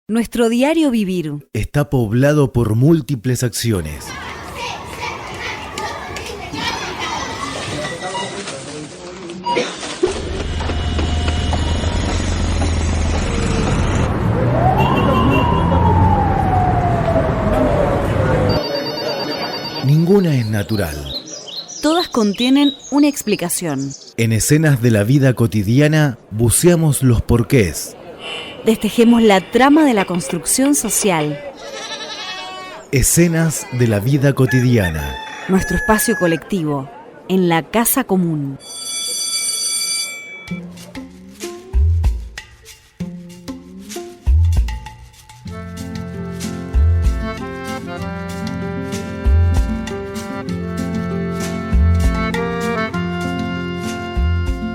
Nuestro diario vivir está poblado por múltiples acciones. Ninguna es natural. Todas contienen una explicación. En escenas de la vida cotidiana buceamos los porqués. Destejemos la trama de la construcción social. Escenas de la vida cotidiana. Nuestro espacio colectivo, en la casa común.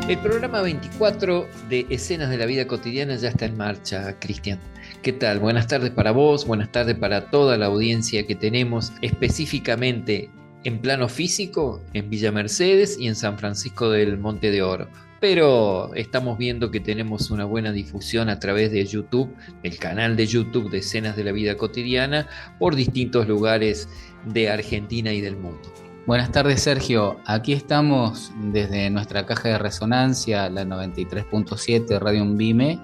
El programa 24 de Escenas de la Vida Cotidiana ya está en marcha, Cristian. ¿Qué tal? Buenas tardes para vos, buenas tardes para toda la audiencia que tenemos específicamente en plano físico en Villa Mercedes y en San Francisco del Monte de Oro. Pero estamos viendo que tenemos una buena difusión a través de YouTube, el canal de YouTube de Escenas de la Vida Cotidiana, por distintos lugares de Argentina y del mundo. Buenas tardes, Sergio. Aquí estamos desde nuestra caja de resonancia, la 93.7 Radio Umbime,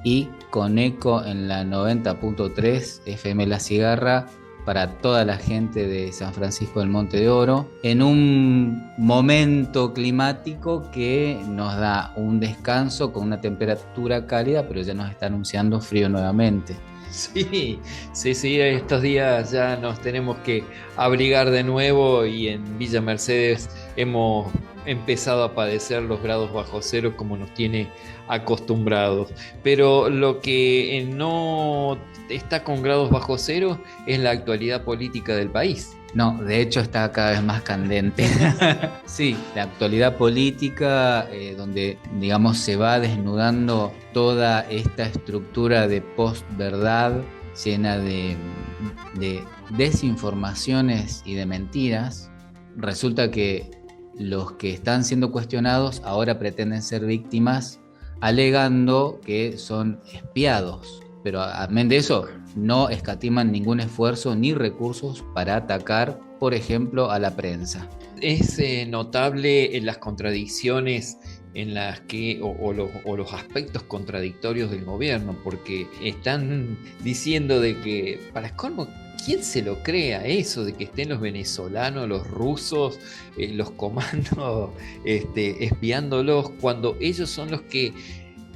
y con eco en la 90.3 FM La Cigarra para toda la gente de San Francisco del Monte de Oro, en un momento climático que nos da un descanso con una temperatura cálida, pero ya nos está anunciando frío nuevamente. Sí, estos días ya nos tenemos que abrigar de nuevo y en Villa Mercedes hemos empezado a padecer los grados bajo cero como nos tiene acostumbrados. Pero lo que no está con grados bajo cero es la actualidad política del país. No, de hecho está cada vez más candente. Sí, la actualidad política, donde, digamos, se va desnudando toda esta estructura de postverdad llena de desinformaciones y de mentiras. Resulta que los que están siendo cuestionados ahora pretenden ser víctimas, alegando que son espiados. Pero amén de eso, no escatiman ningún esfuerzo ni recursos para atacar, por ejemplo, a la prensa. Es notable en las contradicciones en las que, o los aspectos contradictorios del gobierno, porque están diciendo de que, para colmo, ¿quién se lo crea eso de que estén los venezolanos, los rusos, los comandos espiándolos, cuando ellos son los que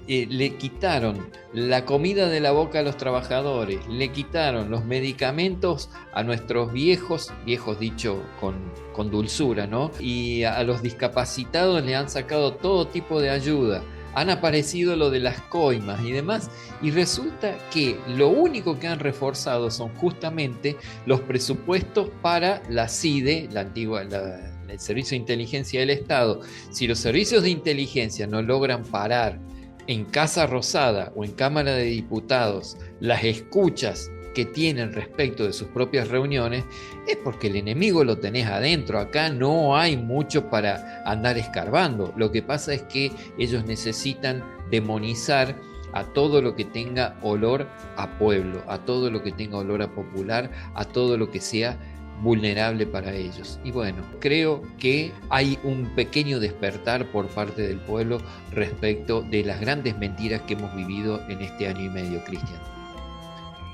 le quitaron la comida de la boca a los trabajadores, le quitaron los medicamentos a nuestros viejos dicho con dulzura, ¿no? Y a los discapacitados le han sacado todo tipo de ayuda. Han aparecido lo de las coimas y demás, y resulta que lo único que han reforzado son justamente los presupuestos para la CIDE, el Servicio de Inteligencia del Estado. Si los servicios de inteligencia no logran parar en Casa Rosada o en Cámara de Diputados las escuchas que tienen respecto de sus propias reuniones, es porque el enemigo lo tenés adentro. Acá no hay mucho para andar escarbando. Lo que pasa es que ellos necesitan demonizar a todo lo que tenga olor a pueblo, a todo lo que tenga olor a popular, a todo lo que sea vulnerable para ellos. Y bueno, creo que hay un pequeño despertar por parte del pueblo respecto de las grandes mentiras que hemos vivido en este año y medio, Cristian.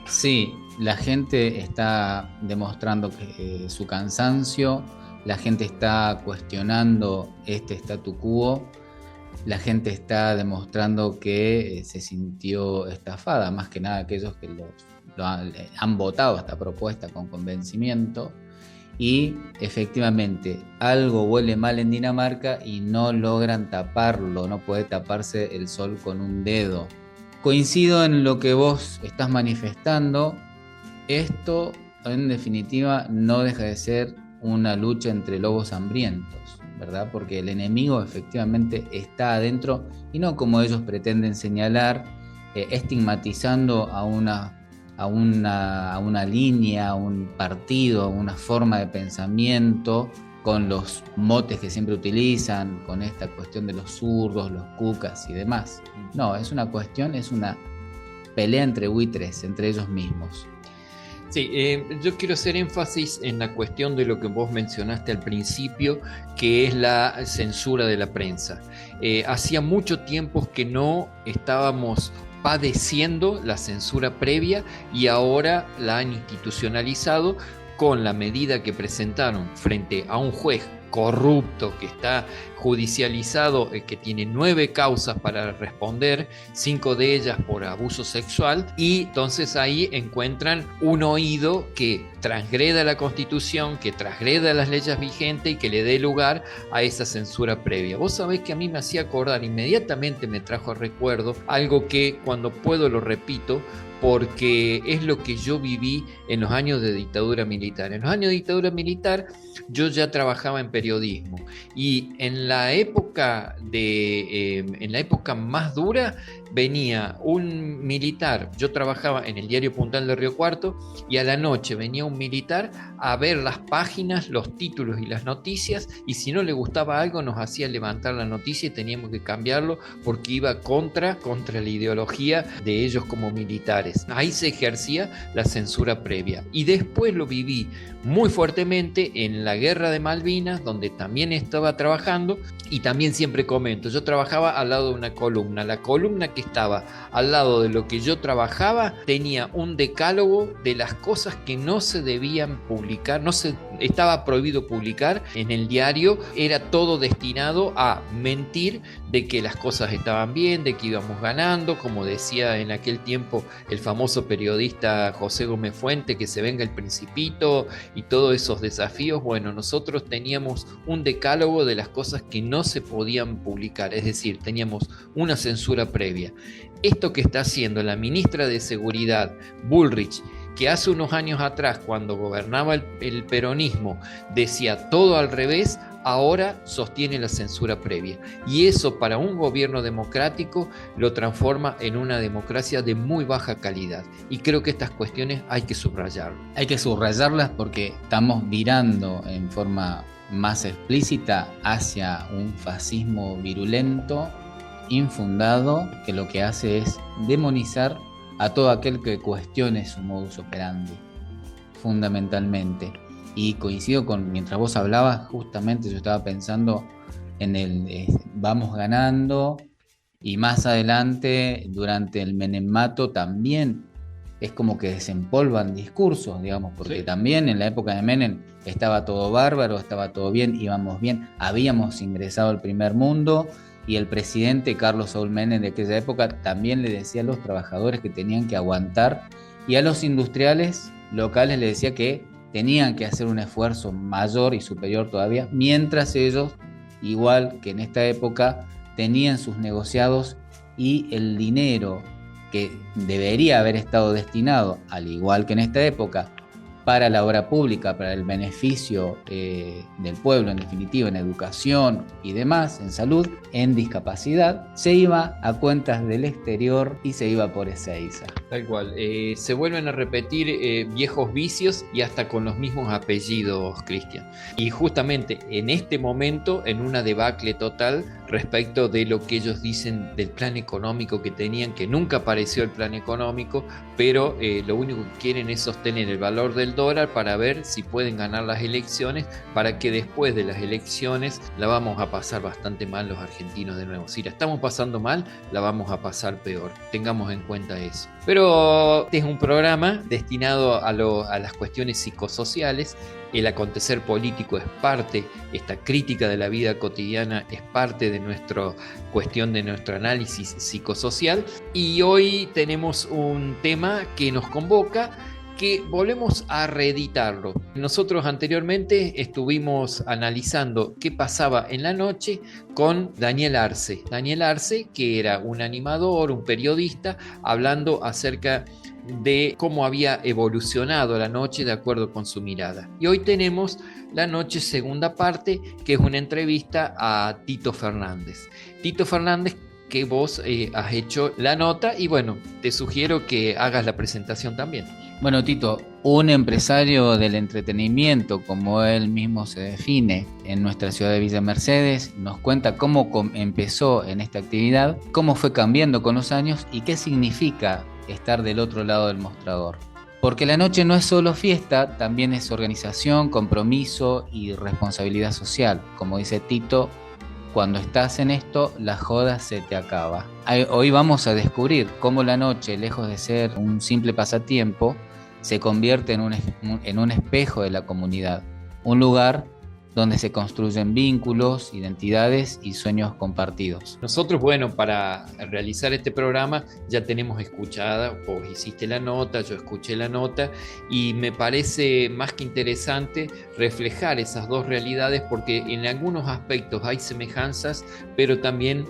Sí, la gente está demostrando su cansancio, la gente está cuestionando este statu quo, la gente está demostrando que se sintió estafada, más que nada aquellos que han votado esta propuesta con convencimiento, y efectivamente algo huele mal en Dinamarca y no logran taparlo, no puede taparse el sol con un dedo. Coincido en lo que vos estás manifestando. Esto, en definitiva, no deja de ser una lucha entre lobos hambrientos, ¿verdad? Porque el enemigo efectivamente está adentro y no como ellos pretenden señalar, estigmatizando a a una línea, a un partido, a una forma de pensamiento, con los motes que siempre utilizan, con esta cuestión de los zurdos, los cucas y demás. No, es una pelea entre buitres, entre ellos mismos. Sí, yo quiero hacer énfasis en la cuestión de lo que vos mencionaste al principio, que es la censura de la prensa. Hacía mucho tiempo que no estábamos padeciendo la censura previa y ahora la han institucionalizado con la medida que presentaron frente a un juez corrupto que está judicializado, que tiene 9 causas para responder, 5 de ellas por abuso sexual, y entonces ahí encuentran un oído que transgreda la Constitución, que transgreda las leyes vigentes y que le dé lugar a esa censura previa. Vos sabés que a mí me hacía acordar, inmediatamente me trajo a recuerdo algo que cuando puedo lo repito, porque es lo que yo viví en los años de dictadura militar. En los años de dictadura militar yo ya trabajaba en periodismo y en la época más dura venía un militar, yo trabajaba en el diario Puntal de Río Cuarto y a la noche venía un militar a ver las páginas, los títulos y las noticias, y si no le gustaba algo nos hacía levantar la noticia y teníamos que cambiarlo porque iba contra la ideología de ellos como militares. Ahí se ejercía la censura previa y después lo viví muy fuertemente en la Guerra de Malvinas, donde también estaba trabajando, y también siempre comento, yo trabajaba al lado de una columna, la columna que estaba al lado de lo que yo trabajaba tenía un decálogo de las cosas que no se debían publicar, estaba prohibido publicar en el diario, era todo destinado a mentir de que las cosas estaban bien, de que íbamos ganando, como decía en aquel tiempo el famoso periodista José Gómez Fuente, que se venga el Principito y todos esos desafíos. Bueno, nosotros teníamos un decálogo de las cosas que no se podían publicar, es decir, teníamos una censura previa. Esto que está haciendo la ministra de Seguridad, Bullrich, que hace unos años atrás, cuando gobernaba el peronismo, decía todo al revés, ahora sostiene la censura previa. Y eso para un gobierno democrático lo transforma en una democracia de muy baja calidad. Y creo que estas cuestiones hay que subrayarlas. Hay que subrayarlas porque estamos virando en forma más explícita hacia un fascismo virulento, infundado, que lo que hace es demonizar a todo aquel que cuestione su modus operandi, fundamentalmente. Y coincido mientras vos hablabas, justamente yo estaba pensando en el vamos ganando, y más adelante, durante el menemmato, también es como que desempolvan discursos, digamos, porque sí, también en la época de Menem estaba todo bárbaro, estaba todo bien, íbamos bien, habíamos ingresado al primer mundo, y el presidente Carlos Saúl Menem de aquella época también le decía a los trabajadores que tenían que aguantar, y a los industriales locales le decía que tenían que hacer un esfuerzo mayor y superior todavía, mientras ellos, igual que en esta época, tenían sus negociados y el dinero que debería haber estado destinado, al igual que en esta época, para la obra pública, para el beneficio del pueblo, en definitiva, en educación y demás, en salud, en discapacidad, se iba a cuentas del exterior y se iba por Ezeiza. Tal cual, se vuelven a repetir viejos vicios y hasta con los mismos apellidos, Cristian. Y justamente en este momento, en una debacle total respecto de lo que ellos dicen del plan económico que tenían, que nunca apareció el plan económico, pero lo único que quieren es sostener el valor del dólar para ver si pueden ganar las elecciones, para que después de las elecciones la vamos a pasar bastante mal los argentinos de nuevo. Si la estamos pasando mal, la vamos a pasar peor. Tengamos en cuenta eso. Pero este es un programa destinado a las cuestiones psicosociales. El acontecer político es parte, esta crítica de la vida cotidiana es parte de nuestra cuestión, de nuestro análisis psicosocial. Y hoy tenemos un tema que nos convoca, que volvemos a reeditarlo. Nosotros anteriormente estuvimos analizando qué pasaba en la noche con Daniel Arce. Daniel Arce, que era un animador, un periodista, hablando acerca de cómo había evolucionado la noche de acuerdo con su mirada. Y hoy tenemos la noche segunda parte, que es una entrevista a Tito Fernández. Tito Fernández, que vos has hecho la nota y bueno, te sugiero que hagas la presentación también. Bueno, Tito, un empresario del entretenimiento, como él mismo se define en nuestra ciudad de Villa Mercedes, nos cuenta cómo empezó en esta actividad, cómo fue cambiando con los años y qué significa estar del otro lado del mostrador. Porque la noche no es solo fiesta, también es organización, compromiso y responsabilidad social. Como dice Tito, cuando estás en esto, la joda se te acaba. Hoy vamos a descubrir cómo la noche, lejos de ser un simple pasatiempo, se convierte en un espejo de la comunidad, un lugar donde se construyen vínculos, identidades y sueños compartidos. Nosotros, bueno, para realizar este programa ya tenemos escuchada, vos hiciste la nota, yo escuché la nota y me parece más que interesante reflejar esas dos realidades porque en algunos aspectos hay semejanzas, pero también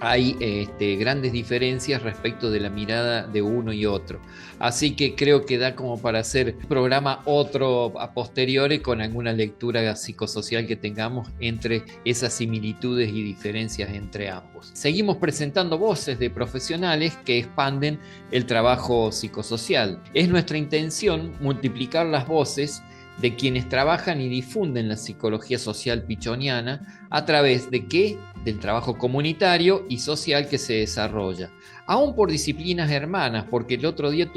hay grandes diferencias respecto de la mirada de uno y otro. Así que creo que da como para hacer un programa otro a posteriori con alguna lectura psicosocial que tengamos entre esas similitudes y diferencias entre ambos. Seguimos presentando voces de profesionales que expanden el trabajo psicosocial. Es nuestra intención multiplicar las voces de quienes trabajan y difunden la psicología social pichoniana a través de ¿qué? Del trabajo comunitario y social que se desarrolla, aún por disciplinas hermanas, porque el otro día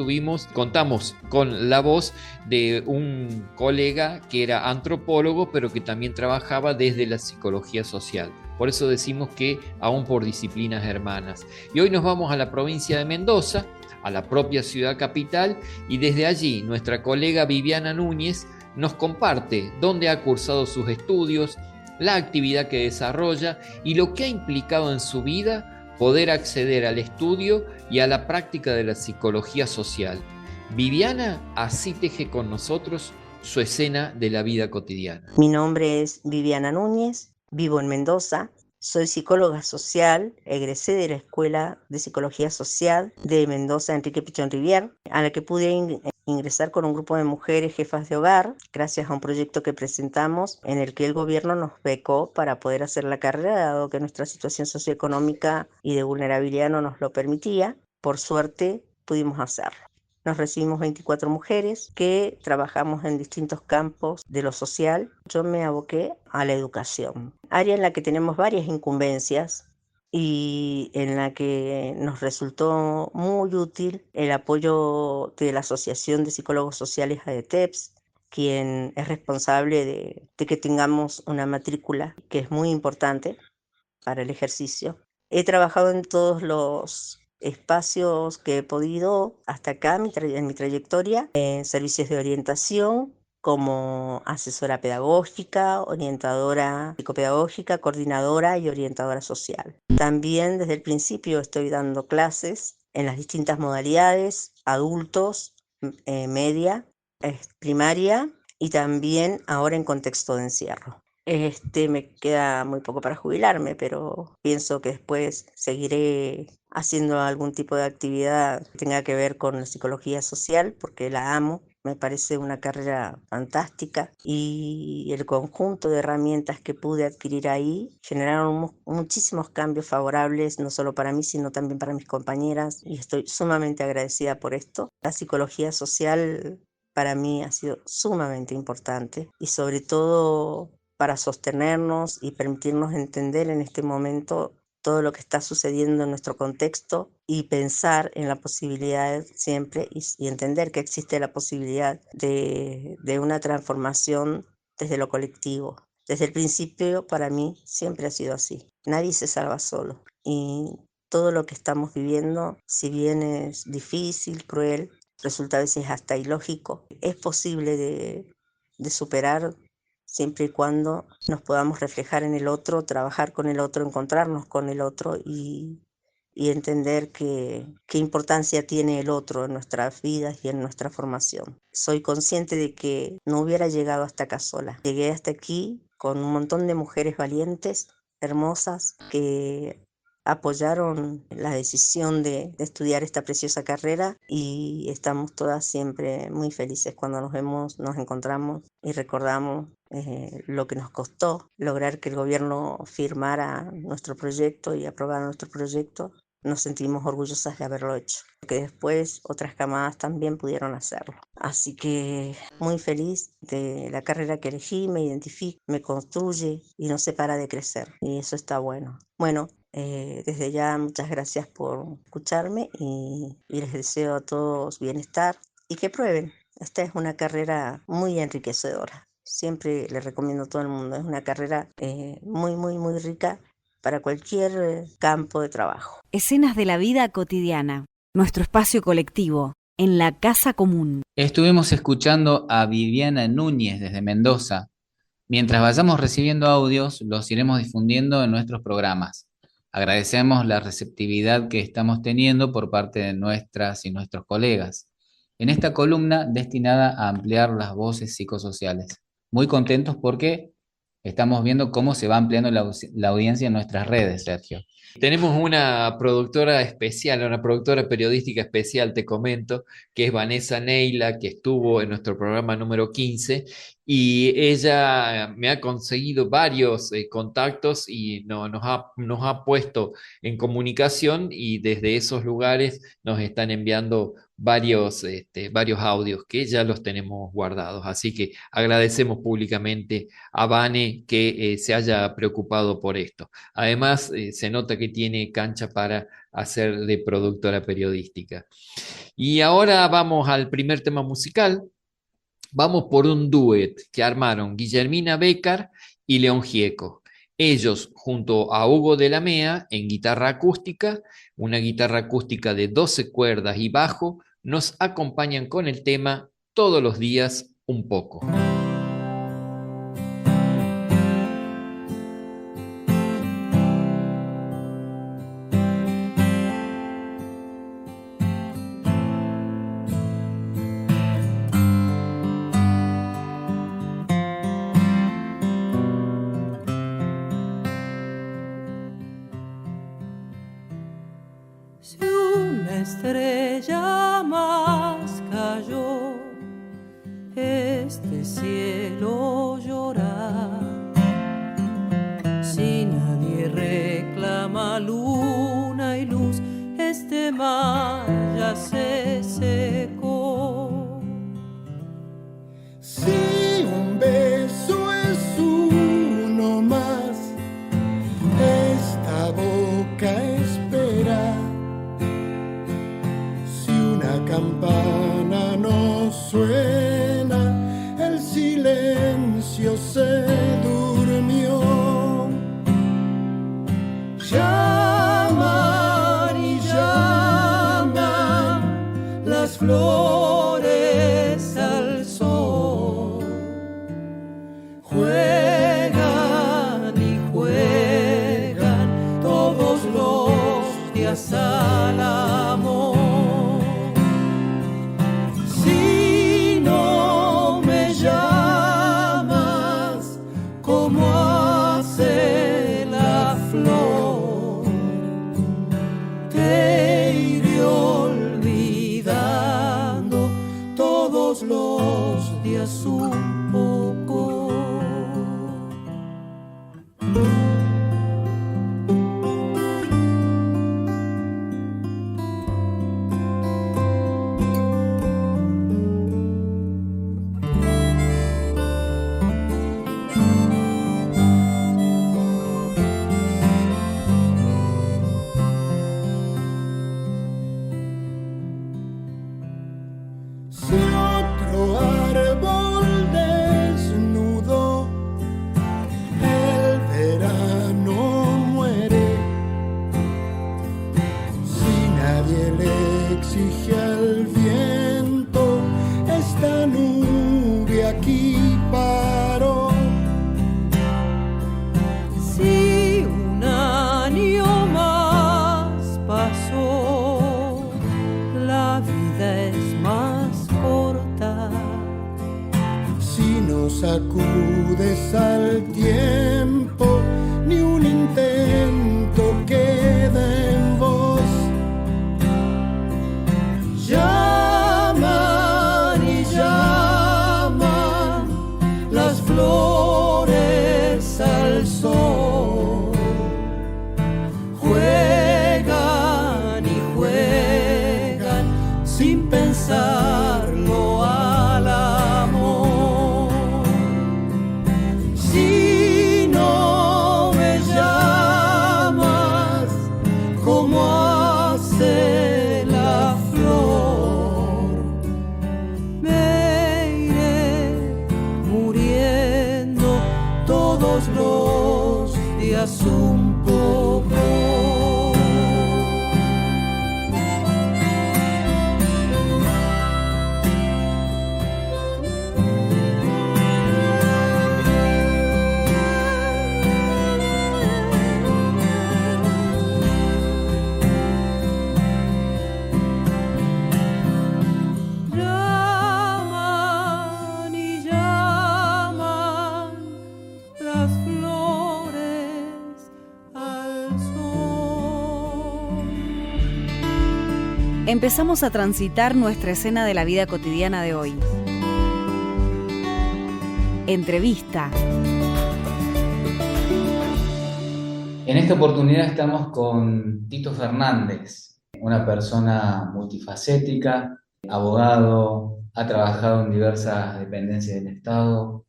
contamos con la voz de un colega que era antropólogo, pero que también trabajaba desde la psicología social. Por eso decimos que aún por disciplinas hermanas. Y hoy nos vamos a la provincia de Mendoza, a la propia ciudad capital, y desde allí nuestra colega Viviana Núñez nos comparte dónde ha cursado sus estudios, la actividad que desarrolla y lo que ha implicado en su vida poder acceder al estudio y a la práctica de la psicología social. Viviana así teje con nosotros su escena de la vida cotidiana. Mi nombre es Viviana Núñez, vivo en Mendoza, soy psicóloga social, egresé de la Escuela de Psicología Social de Mendoza, Enrique Pichón Rivière, a la que pude ingresar con un grupo de mujeres jefas de hogar, gracias a un proyecto que presentamos en el que el gobierno nos becó para poder hacer la carrera, dado que nuestra situación socioeconómica y de vulnerabilidad no nos lo permitía. Por suerte pudimos hacerlo. Nos recibimos 24 mujeres que trabajamos en distintos campos de lo social. Yo me aboqué a la educación, área en la que tenemos varias incumbencias y en la que nos resultó muy útil el apoyo de la Asociación de Psicólogos Sociales ADETEPS, quien es responsable de que tengamos una matrícula que es muy importante para el ejercicio. He trabajado en todos los espacios que he podido hasta acá en mi trayectoria, en servicios de orientación como asesora pedagógica, orientadora psicopedagógica, coordinadora y orientadora social. También desde el principio estoy dando clases en las distintas modalidades, adultos, media, primaria y también ahora en contexto de encierro. Me queda muy poco para jubilarme, pero pienso que después seguiré haciendo algún tipo de actividad que tenga que ver con la psicología social, porque la amo. Me parece una carrera fantástica y el conjunto de herramientas que pude adquirir ahí generaron muchísimos cambios favorables, no solo para mí, sino también para mis compañeras, y estoy sumamente agradecida por esto. La psicología social para mí ha sido sumamente importante y sobre todo para sostenernos y permitirnos entender en este momento todo lo que está sucediendo en nuestro contexto y pensar en la posibilidad siempre y entender que existe la posibilidad de una transformación desde lo colectivo. Desde el principio, para mí, siempre ha sido así. Nadie se salva solo y todo lo que estamos viviendo, si bien es difícil, cruel, resulta a veces hasta ilógico, es posible de superar siempre y cuando nos podamos reflejar en el otro, trabajar con el otro, encontrarnos con el otro y entender qué importancia tiene el otro en nuestras vidas y en nuestra formación. Soy consciente de que no hubiera llegado hasta acá sola. Llegué hasta aquí con un montón de mujeres valientes, hermosas, que apoyaron la decisión de estudiar esta preciosa carrera y estamos todas siempre muy felices cuando nos vemos, nos encontramos y recordamos lo que nos costó lograr que el gobierno firmara nuestro proyecto y aprobara nuestro proyecto. Nos sentimos orgullosas de haberlo hecho, porque después otras camadas también pudieron hacerlo. Así que muy feliz de la carrera que elegí, me identifica, me construye y no se para de crecer. Y eso está bueno. Bueno, desde ya muchas gracias por escucharme y les deseo a todos bienestar y que prueben. Esta es una carrera muy enriquecedora. Siempre le recomiendo a todo el mundo. Es una carrera muy, muy, muy rica para cualquier campo de trabajo. Escenas de la vida cotidiana, nuestro espacio colectivo, en la casa común. Estuvimos escuchando a Viviana Núñez desde Mendoza. Mientras vayamos recibiendo audios, los iremos difundiendo en nuestros programas. Agradecemos la receptividad que estamos teniendo por parte de nuestras y nuestros colegas en esta columna destinada a ampliar las voces psicosociales. Muy contentos porque estamos viendo cómo se va ampliando la audiencia en nuestras redes, Sergio. Tenemos una productora especial, una productora periodística especial, te comento, que es Vanessa Neila, que estuvo en nuestro programa número 15, y ella me ha conseguido varios contactos y nos ha puesto en comunicación, y desde esos lugares nos están enviando varios audios que ya los tenemos guardados. Así que agradecemos públicamente a Vane que se haya preocupado por esto. Además, se nota que tiene cancha para hacer de productora periodística. Y ahora vamos al primer tema musical. Vamos por un duet que armaron Guillermina Bécar y León Gieco. Ellos, junto a Hugo de la Mea, en guitarra acústica, una guitarra acústica de 12 cuerdas y bajo, nos acompañan con el tema Todos los días un poco. Si una estrella más cayó, este cielo llora. Si nadie reclama luna y luz, este mar ya se secó. Si un beso es uno más, esta boca espera. Si una campana no suena, el silencio se durmió. Llaman y llaman las flores al sol. Juegan y juegan todos los días al amor. Si no me llamas como hace la flor, te iré olvidando todos los días un poco. Si otro árbol desnudo, el verano muere. Si nadie le exige al viento, esta nube aquí paró. Si un año más pasó, la vida es más corta. Si no sacudes al tiempo, ni un intento queda todos los días un poco. Llaman y llaman las flores al sol. Empezamos a transitar nuestra escena de la vida cotidiana de hoy. Entrevista. En esta oportunidad estamos con Tito Fernández, una persona multifacética, abogado, ha trabajado en diversas dependencias del Estado,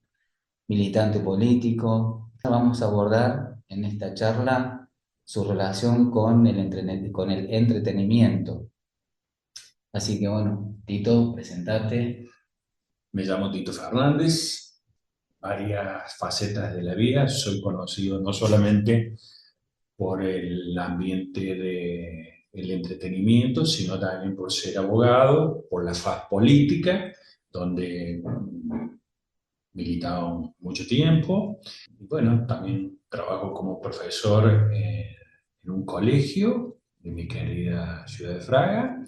militante político. Vamos a abordar en esta charla su relación con el entretenimiento. Así que bueno, Tito, presentate. Me llamo Tito Fernández, varias facetas de la vida. Soy conocido no solamente por el ambiente del entretenimiento, sino también por ser abogado, por la faz política, donde militado mucho tiempo. Y bueno, también trabajo como profesor en un colegio de mi querida ciudad de Fraga,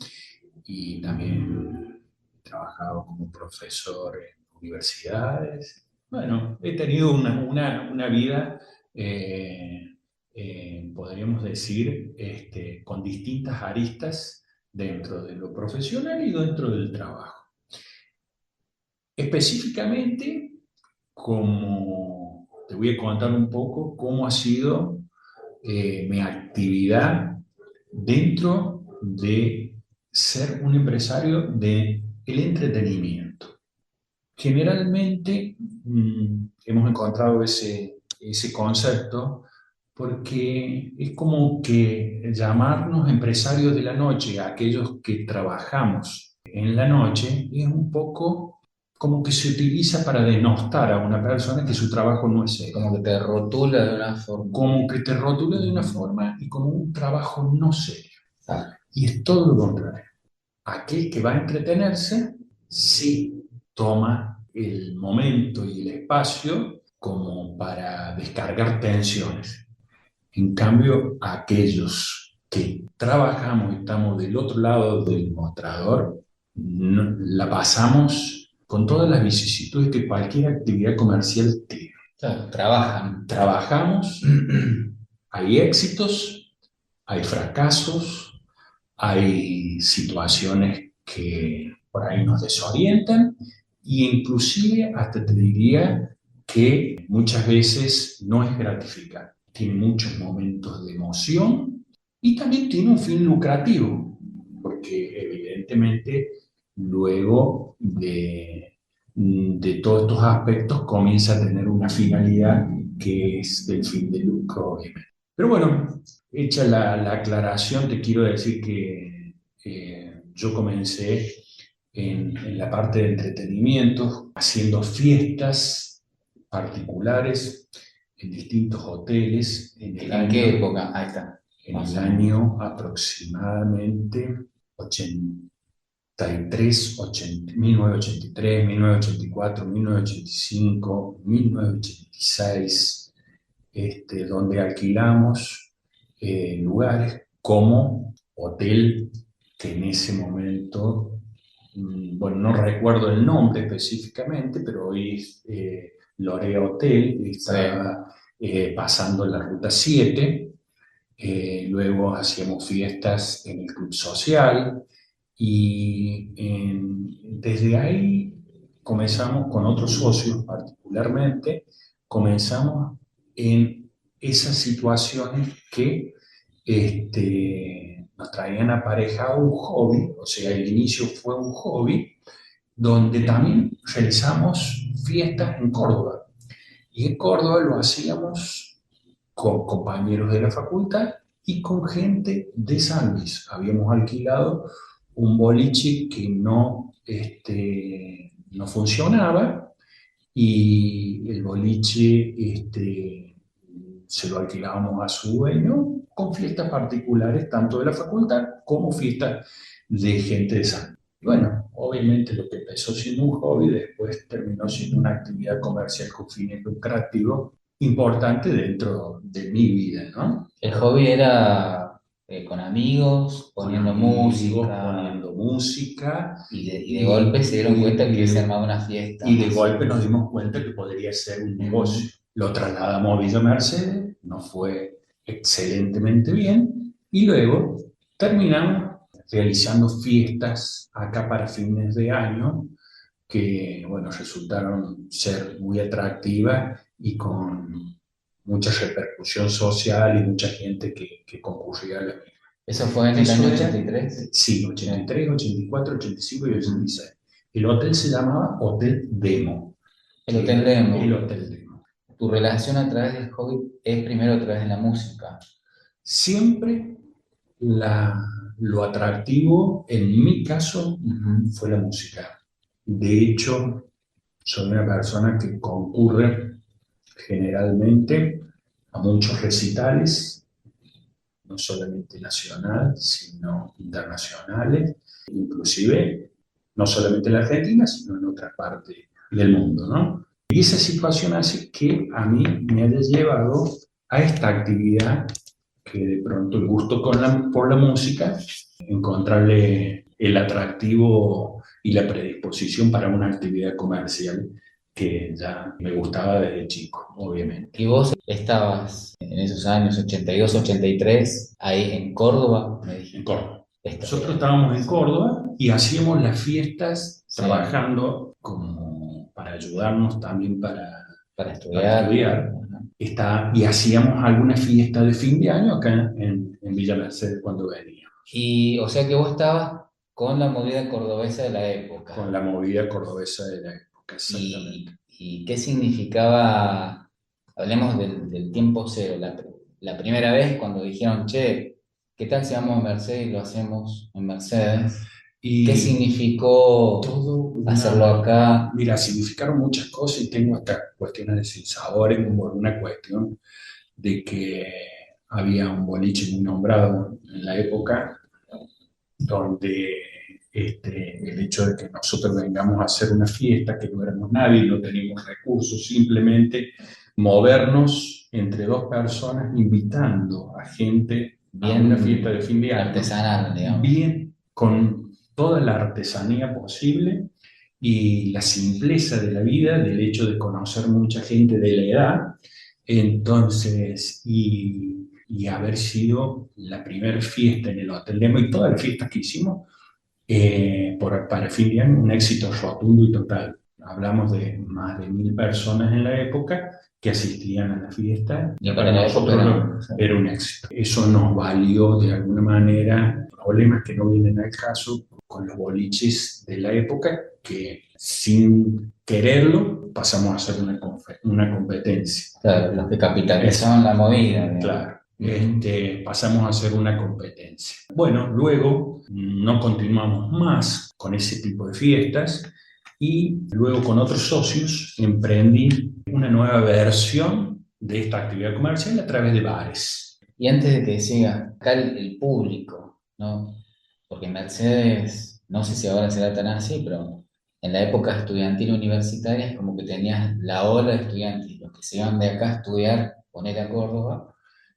y también he trabajado como profesor en universidades. Bueno, he tenido una vida, podríamos decir, con distintas aristas dentro de lo profesional y dentro del trabajo. Específicamente, como te voy a contar un poco cómo ha sido mi actividad dentro de ser un empresario del entretenimiento. Generalmente hemos encontrado ese concepto porque es como que llamarnos empresarios de la noche a aquellos que trabajamos en la noche es un poco como que se utiliza para denostar a una persona que su trabajo no es serio. Como que te rotula de una forma. Como que te rotula de una forma y como un trabajo no serio. Ah. Y es todo lo contrario. Aquel que va a entretenerse sí toma el momento y el espacio como para descargar tensiones. En cambio, aquellos que trabajamos y estamos del otro lado del mostrador, la pasamos con todas las vicisitudes que cualquier actividad comercial tiene. Claro, Trabajamos, hay éxitos, hay fracasos, hay situaciones que por ahí nos desorientan e inclusive hasta te diría que muchas veces no es gratificante. Tiene muchos momentos de emoción y también tiene un fin lucrativo, porque evidentemente luego de todos estos aspectos comienza a tener una finalidad que es del fin de lucro, obviamente. Pero bueno, hecha la aclaración, te quiero decir que yo comencé en la parte de entretenimiento, haciendo fiestas particulares en distintos hoteles. ¿En qué época? Ahí está. En el año aproximadamente 1983, 1984, 1985, 1986. Donde alquilamos lugares como hotel, que en ese momento, bueno, no recuerdo el nombre específicamente, pero hoy es Lorea Hotel, estaba pasando la ruta 7, luego hacíamos fiestas en el Club Social, y desde ahí comenzamos con otros socios particularmente, comenzamos en esas situaciones que nos traían aparejado un hobby, o sea, el inicio fue un hobby, donde también realizamos fiestas en Córdoba. Y en Córdoba lo hacíamos con compañeros de la facultad y con gente de San Luis. Habíamos alquilado un boliche que no funcionaba, y el boliche se lo alquilábamos a su dueño con fiestas particulares, tanto de la facultad como fiestas de gente de San. Bueno, obviamente lo que empezó siendo un hobby, después terminó siendo una actividad comercial con fines lucrativos importante dentro de mi vida, ¿no? El hobby era con amigos, poniendo música. Poniendo música. Y de golpe se dieron cuenta que se armaba una fiesta. Y de golpe nos dimos cuenta que podría ser un negocio. Lo trasladamos a Villa Mercedes, nos fue excelentemente bien, y luego terminamos realizando fiestas acá para fines de año que, bueno, resultaron ser muy atractivas y con mucha repercusión social y mucha gente que concurría a la misma. ¿Eso fue en el Eso año era- 83? Sí, 83, 84, 85 y 86. El hotel se llamaba Hotel Demo. El Hotel Demo. El Hotel Demo. Tu relación a través del hobby es primero a través de la música. Siempre lo atractivo, en mi caso, fue la música. De hecho, soy una persona que concurre generalmente a muchos recitales, no solamente nacionales, sino internacionales, inclusive no solamente en la Argentina, sino en otras partes del mundo, ¿no? Y esa situación hace que a mí me haya llevado a esta actividad, que de pronto el gusto por la música, encontrarle el atractivo y la predisposición para una actividad comercial que ya me gustaba desde chico, obviamente. Y vos estabas en esos años 82, 83, ahí en Córdoba, me dijiste. En Córdoba. Nosotros estábamos en Córdoba y hacíamos las fiestas trabajando como para ayudarnos también para estudiar. Y hacíamos alguna fiesta de fin de año acá en Villa Mercedes cuando veníamos. Y o sea que vos estabas con la movida cordobesa de la época. Con la movida cordobesa de la época, exactamente. ¿Y qué significaba, hablemos del tiempo cero, la primera vez cuando dijeron, che, ¿qué tal si vamos a Mercedes y lo hacemos en Mercedes? Y ¿qué significó hacerlo acá? Mira, significaron muchas cosas y tengo hasta cuestiones de sinsabores por una cuestión de que había un boliche muy nombrado en la época donde el hecho de que nosotros vengamos a hacer una fiesta, que no éramos nadie, no teníamos recursos, simplemente movernos entre dos personas invitando a gente a una fiesta de fin de año. Artesanal, digamos. Bien, con toda la artesanía posible y la simpleza de la vida, del hecho de conocer mucha gente de la edad, entonces, y haber sido la primera fiesta en el Hotel Demo y todas las fiestas que hicimos para fin de año, un éxito rotundo y total. Hablamos de más de 1000 personas en la época que asistían a la fiesta. Y para nosotros era un éxito. Eso nos valió de alguna manera problemas que no vienen al caso con los boliches de la época, que sin quererlo pasamos a hacer una competencia. Claro, los que capitalizaban la movida. ¿no? Claro. Pasamos a hacer una competencia. Bueno, luego no continuamos más con ese tipo de fiestas y luego con otros socios emprendí una nueva versión de esta actividad comercial a través de bares. Y antes de que siga, acá el público, ¿no? Porque Mercedes, no sé si ahora será tan así, pero en la época estudiantil universitaria es como que tenías la ola de estudiantes, los que se iban de acá a estudiar, poner a Córdoba,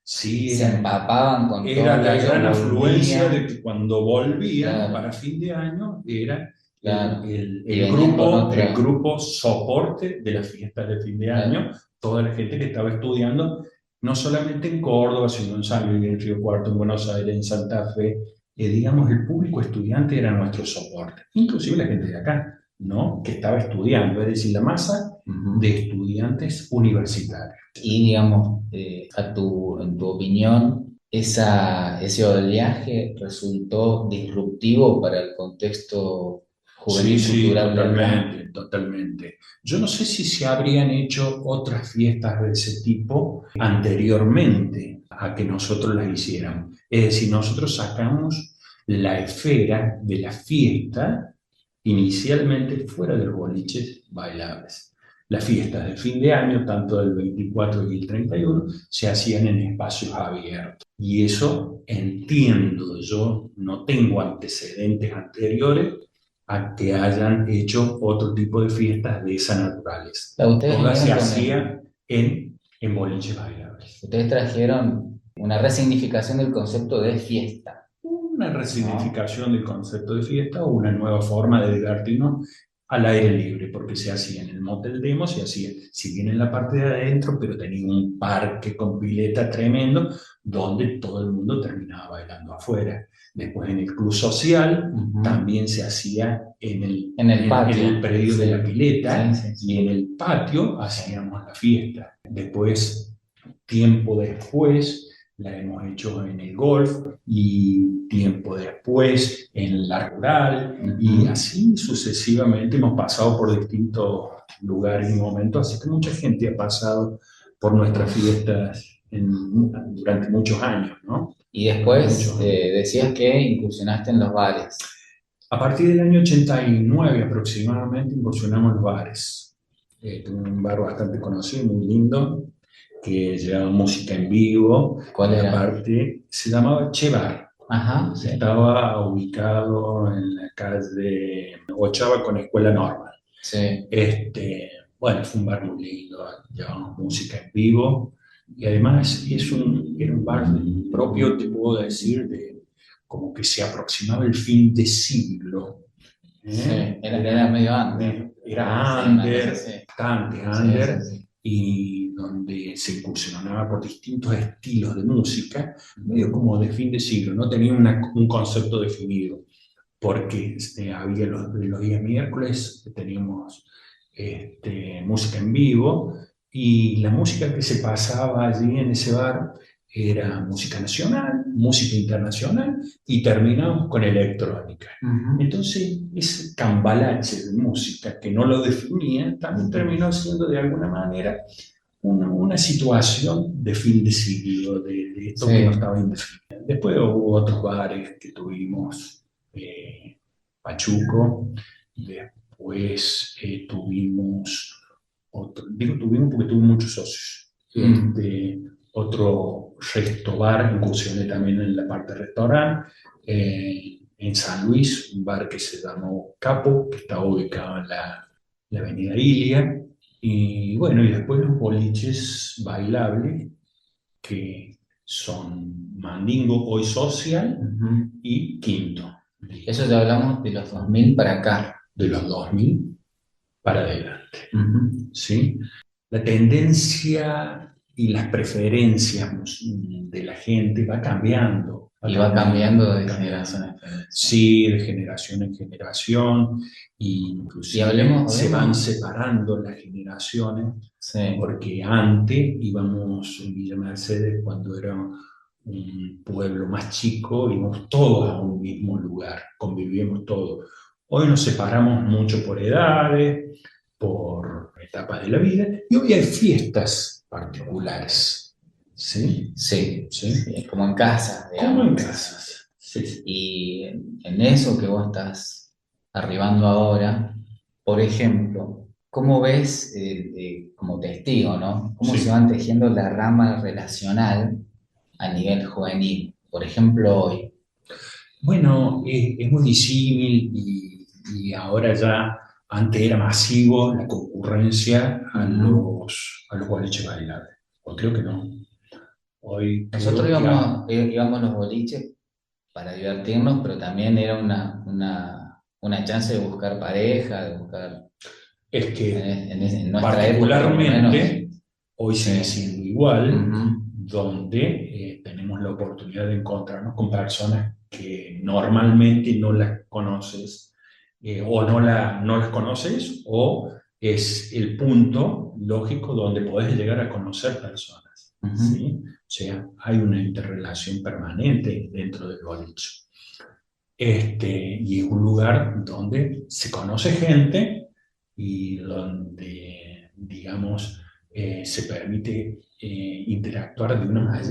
sí, se empapaban con todo. Era la gran afluencia volvían, de que cuando volvían claro, para fin de año era claro, el venían con otra. grupo soporte de las fiestas de fin de año, toda la gente que estaba estudiando, no solamente en Córdoba, sino en San Luis, en Río Cuarto, en Buenos Aires, en Santa Fe. Digamos, el público estudiante era nuestro soporte, inclusive la gente de acá, ¿no? Que estaba estudiando, es decir, la masa de estudiantes universitarios. Y digamos, en tu opinión, ese oleaje resultó disruptivo para el contexto juvenil cultural. Totalmente, totalmente. Yo no sé si se habrían hecho otras fiestas de ese tipo anteriormente a que nosotros las hiciéramos. Es decir, nosotros sacamos la esfera de la fiesta inicialmente fuera de los boliches bailables. Las fiestas de fin de año, tanto el 24 y el 31, se hacían en espacios abiertos. Y eso entiendo, yo no tengo antecedentes anteriores a que hayan hecho otro tipo de fiestas de esa naturaleza. Ustedes Todas se vinieron con hacían en boliches bailables. Ustedes trajeron una resignificación del concepto de fiesta. Una resignificación del concepto de fiesta o una nueva forma de divertirnos al aire libre, porque se hacía en el Motel Demo, se hacía, si bien en la parte de adentro, pero tenía un parque con pileta tremendo, donde todo el mundo terminaba bailando afuera. Después en el Club Social también se hacía en el patio, en el predio de la pileta, sí, sí. y en el patio hacíamos la fiesta. Después, tiempo después, la hemos hecho en el golf y tiempo después en la rural y así sucesivamente hemos pasado por distintos lugares y momentos, así que mucha gente ha pasado por nuestras fiestas durante muchos años, ¿no? Y después decías que incursionaste en los bares. A partir del año 89 aproximadamente incursionamos en los bares. Tuve un bar bastante conocido, muy lindo, que llevaba música en vivo. ¿Cuál era? Aparte, se llamaba Che Bar. Ajá, sí. Estaba ubicado en la calle Ochava con Escuela Normal. Sí. Bueno, fue un bar muy lindo, llevábamos música en vivo y además era un bar propio, te puedo decir, como que se aproximaba el fin de siglo. Sí, era medio under. Era under, sí. bastante under. Sí, sí, sí. Y donde se incursionaba por distintos estilos de música, medio como de fin de siglo, no tenía un concepto definido, porque había los días miércoles, teníamos música en vivo, y la música que se pasaba allí en ese bar era música nacional, música internacional, y terminamos con electrónica. Entonces, ese cambalache de música que no lo definía, también terminó siendo de alguna manera una situación de fin de siglo, de esto que no estaba indefinido. Después hubo otros bares que tuvimos, Pachuco, después tuvimos, tuvimos porque tuve muchos socios. Otro resto bar, incursioné también en la parte de restaurante, en San Luis, un bar que se llamó Capo, que está ubicado en la avenida Ilia, y bueno, y después los boliches bailables, que son Mandingo, hoy Social, y Quinto. Eso ya hablamos de los 2000 para acá. De los 2000 para adelante. ¿Sí? La tendencia y las preferencias de la gente va cambiando. Y va cambiando de generación en generación. Sí, de generación en generación. Y inclusive se van separando las generaciones. Sí. Porque antes íbamos en Villa Mercedes, cuando era un pueblo más chico, íbamos todos a un mismo lugar, convivíamos todos. Hoy nos separamos mucho por edades, por etapas de la vida, y hoy hay fiestas particulares. ¿Sí? Sí, sí. Sí. Como en casa, digamos. Como en casas. Sí. Y en eso que vos estás arribando ahora, por ejemplo, ¿cómo ves, como testigo, ¿no? ¿Cómo se van tejiendo la rama relacional a nivel juvenil? Por ejemplo, hoy. Bueno, es muy disímil y ahora ya, antes era masivo la concurrencia a los boliches bailables. Pues creo que no. Hoy nosotros íbamos a los boliches para divertirnos, pero también era una chance de buscar pareja, de buscar... Es que en nuestra particularmente época, hoy sigue siendo igual, donde tenemos la oportunidad de encontrarnos con personas que normalmente no las conoces, o no las conoces, o es el punto lógico donde podés llegar a conocer personas. ¿Sí? O sea, hay una interrelación permanente dentro del boliche. Y es un lugar donde se conoce gente y donde, digamos, se permite interactuar de una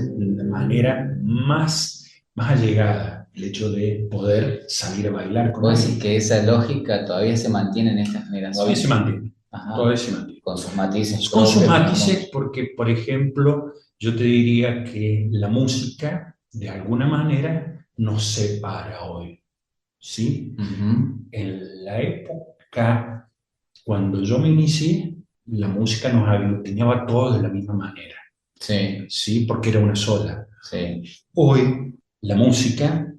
manera más allegada. El hecho de poder salir a bailar con alguien. ¿Vos decís que esa lógica todavía se mantiene en esta generación? Todavía se mantiene. Ajá. todo es semántico. Con sus matices. Con sus propios, matices, porque, por ejemplo, yo te diría que la música, de alguna manera, nos separa hoy, ¿sí? Ujú. En la época, cuando yo me inicié, la música nos aglutinaba a todos de la misma manera, Sí, ¿sí? Porque era una sola. sí. Hoy, la música,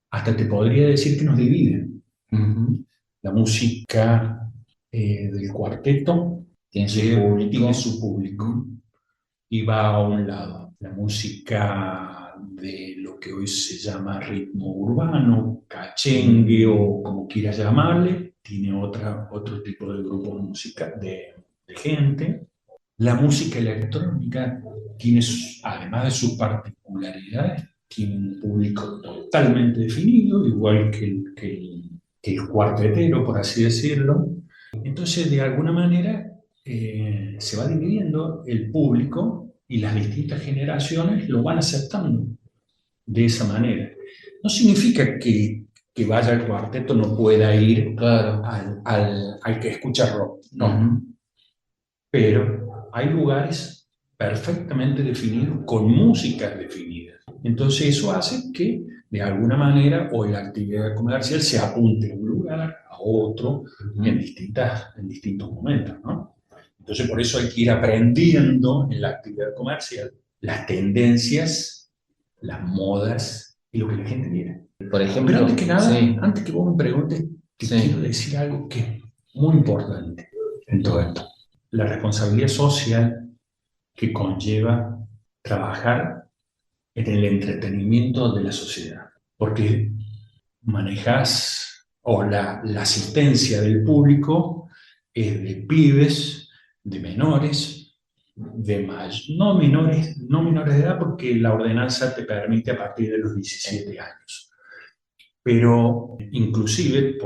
hasta te podría decir que nos divide. Ujú. La música del cuarteto Tiene su público. tiene su público y va a un lado. La música de lo que hoy se llama ritmo urbano, cachengue o como quieras llamarle, tiene otro tipo de grupo de gente. La música electrónica tiene, además de sus particularidades, tiene un público totalmente definido, igual que el cuartetero, por así decirlo. Entonces, de alguna manera, se va dividiendo el público y las distintas generaciones lo van aceptando de esa manera. No significa que vaya al cuarteto no pueda ir Claro. al que escucha rock, no. Ujú. Pero hay lugares perfectamente definidos, con músicas definidas. Entonces eso hace que, de alguna manera, hoy la actividad comercial se apunte a un lugar, a otro, en distintos momentos, ¿no? Entonces por eso hay que ir aprendiendo en la actividad comercial las tendencias, las modas y lo que la gente quiere. Por ejemplo, Pero antes que nada, sí, antes que vos me preguntes, te Sí. quiero decir algo que es muy importante en todo esto. La responsabilidad social que conlleva trabajar en el entretenimiento de la sociedad. Porque manejas, o la asistencia del público es de pibes, de menores, no menores de edad, porque la ordenanza te permite a partir de los 17 años. Pero inclusive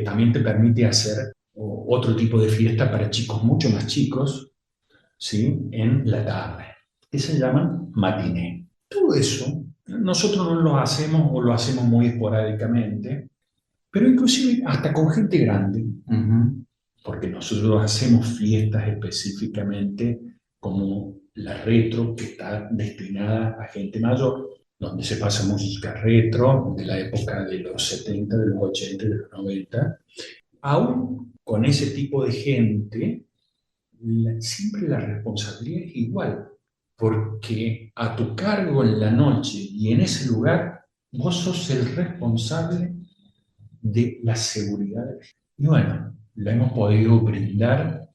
también te permite hacer otro tipo de fiesta para chicos mucho más chicos, ¿sí? En la tarde, que se llaman matiné. Todo eso nosotros no lo hacemos o lo hacemos muy esporádicamente, pero inclusive hasta con gente grande, Ujú. porque nosotros hacemos fiestas específicamente como la retro, que está destinada a gente mayor, donde se pasa música retro de la época de los 70, de los 80 y de los 90. Aún con ese tipo de gente, siempre la responsabilidad es igual, porque a tu cargo en la noche y en ese lugar, vos sos el responsable de la seguridad. Y bueno, la hemos podido brindar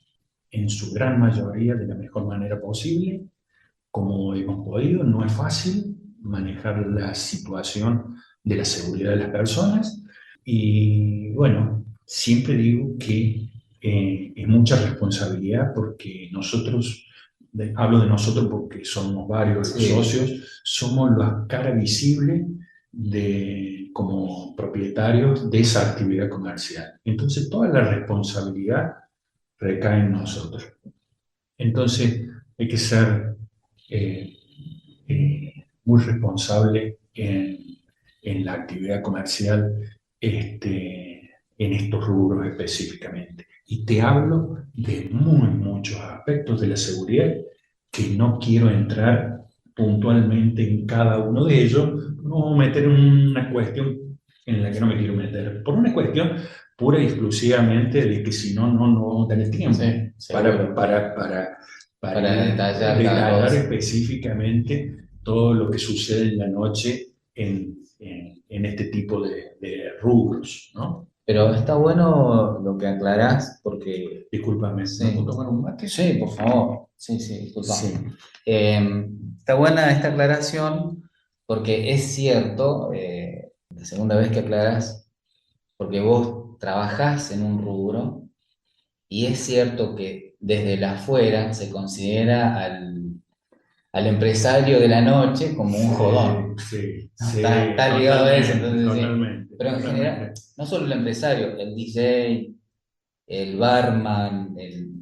en su gran mayoría de la mejor manera posible, como hemos podido. No es fácil manejar la situación de la seguridad de las personas y bueno, siempre digo que es mucha responsabilidad porque nosotros, hablo de nosotros porque somos varios los socios, somos la cara visible como propietarios de esa actividad comercial. Entonces toda la responsabilidad recae en nosotros. Entonces hay que ser muy responsable en la actividad comercial en estos rubros específicamente. Y te hablo de muchos aspectos de la seguridad que no quiero entrar puntualmente en cada uno de ellos. No vamos a meter una cuestión en la que no me quiero meter, por una cuestión pura y exclusivamente de que si no, no vamos a tener tiempo para detallar específicamente todo lo que sucede en la noche en este tipo de rubros, ¿no? Pero está bueno lo que aclarás, porque... Discúlpame, Sí. ¿no puedo tomar un mate? Sí, por favor. Sí, disculpa. Sí. Está buena esta aclaración, porque es cierto, la segunda vez que aclarás, porque vos trabajás en un rubro, y es cierto que desde la afuera se considera al empresario de la noche como un jodón. Sí, ¿No? Está ligado a eso, entonces totalmente, sí. Pero en general, no solo el empresario, el DJ, el barman,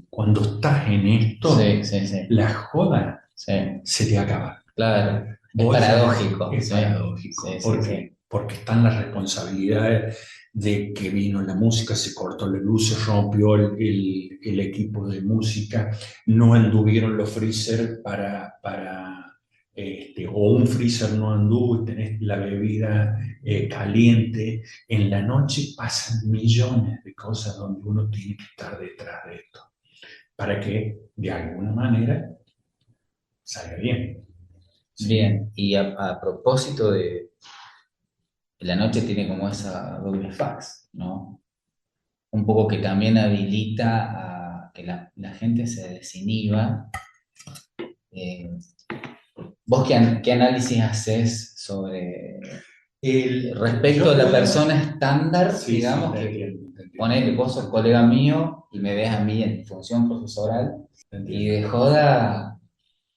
cuando estás en esto, sí. la joda Sí. se te acaba. Claro, es Vos paradójico. Es paradójico. Sí, porque porque están las responsabilidades de que vino la música, se cortó la luz, se rompió el equipo de música, no anduvieron los freezer o un freezer no anduvo, tenés la bebida caliente. En la noche pasan millones de cosas donde uno tiene que estar detrás de esto, para que de alguna manera salga bien. Bien, y a propósito de la noche tiene como esa doble faz, ¿no? Un poco que también habilita a que la gente se desinhiba. ¿Vos qué análisis haces sobre respecto a la persona estándar, Sí, digamos, sí, te que entiendo, te entiendo. ponele, vos sos colega mío y me ves a mí en función profesoral Te y entiendo. de joda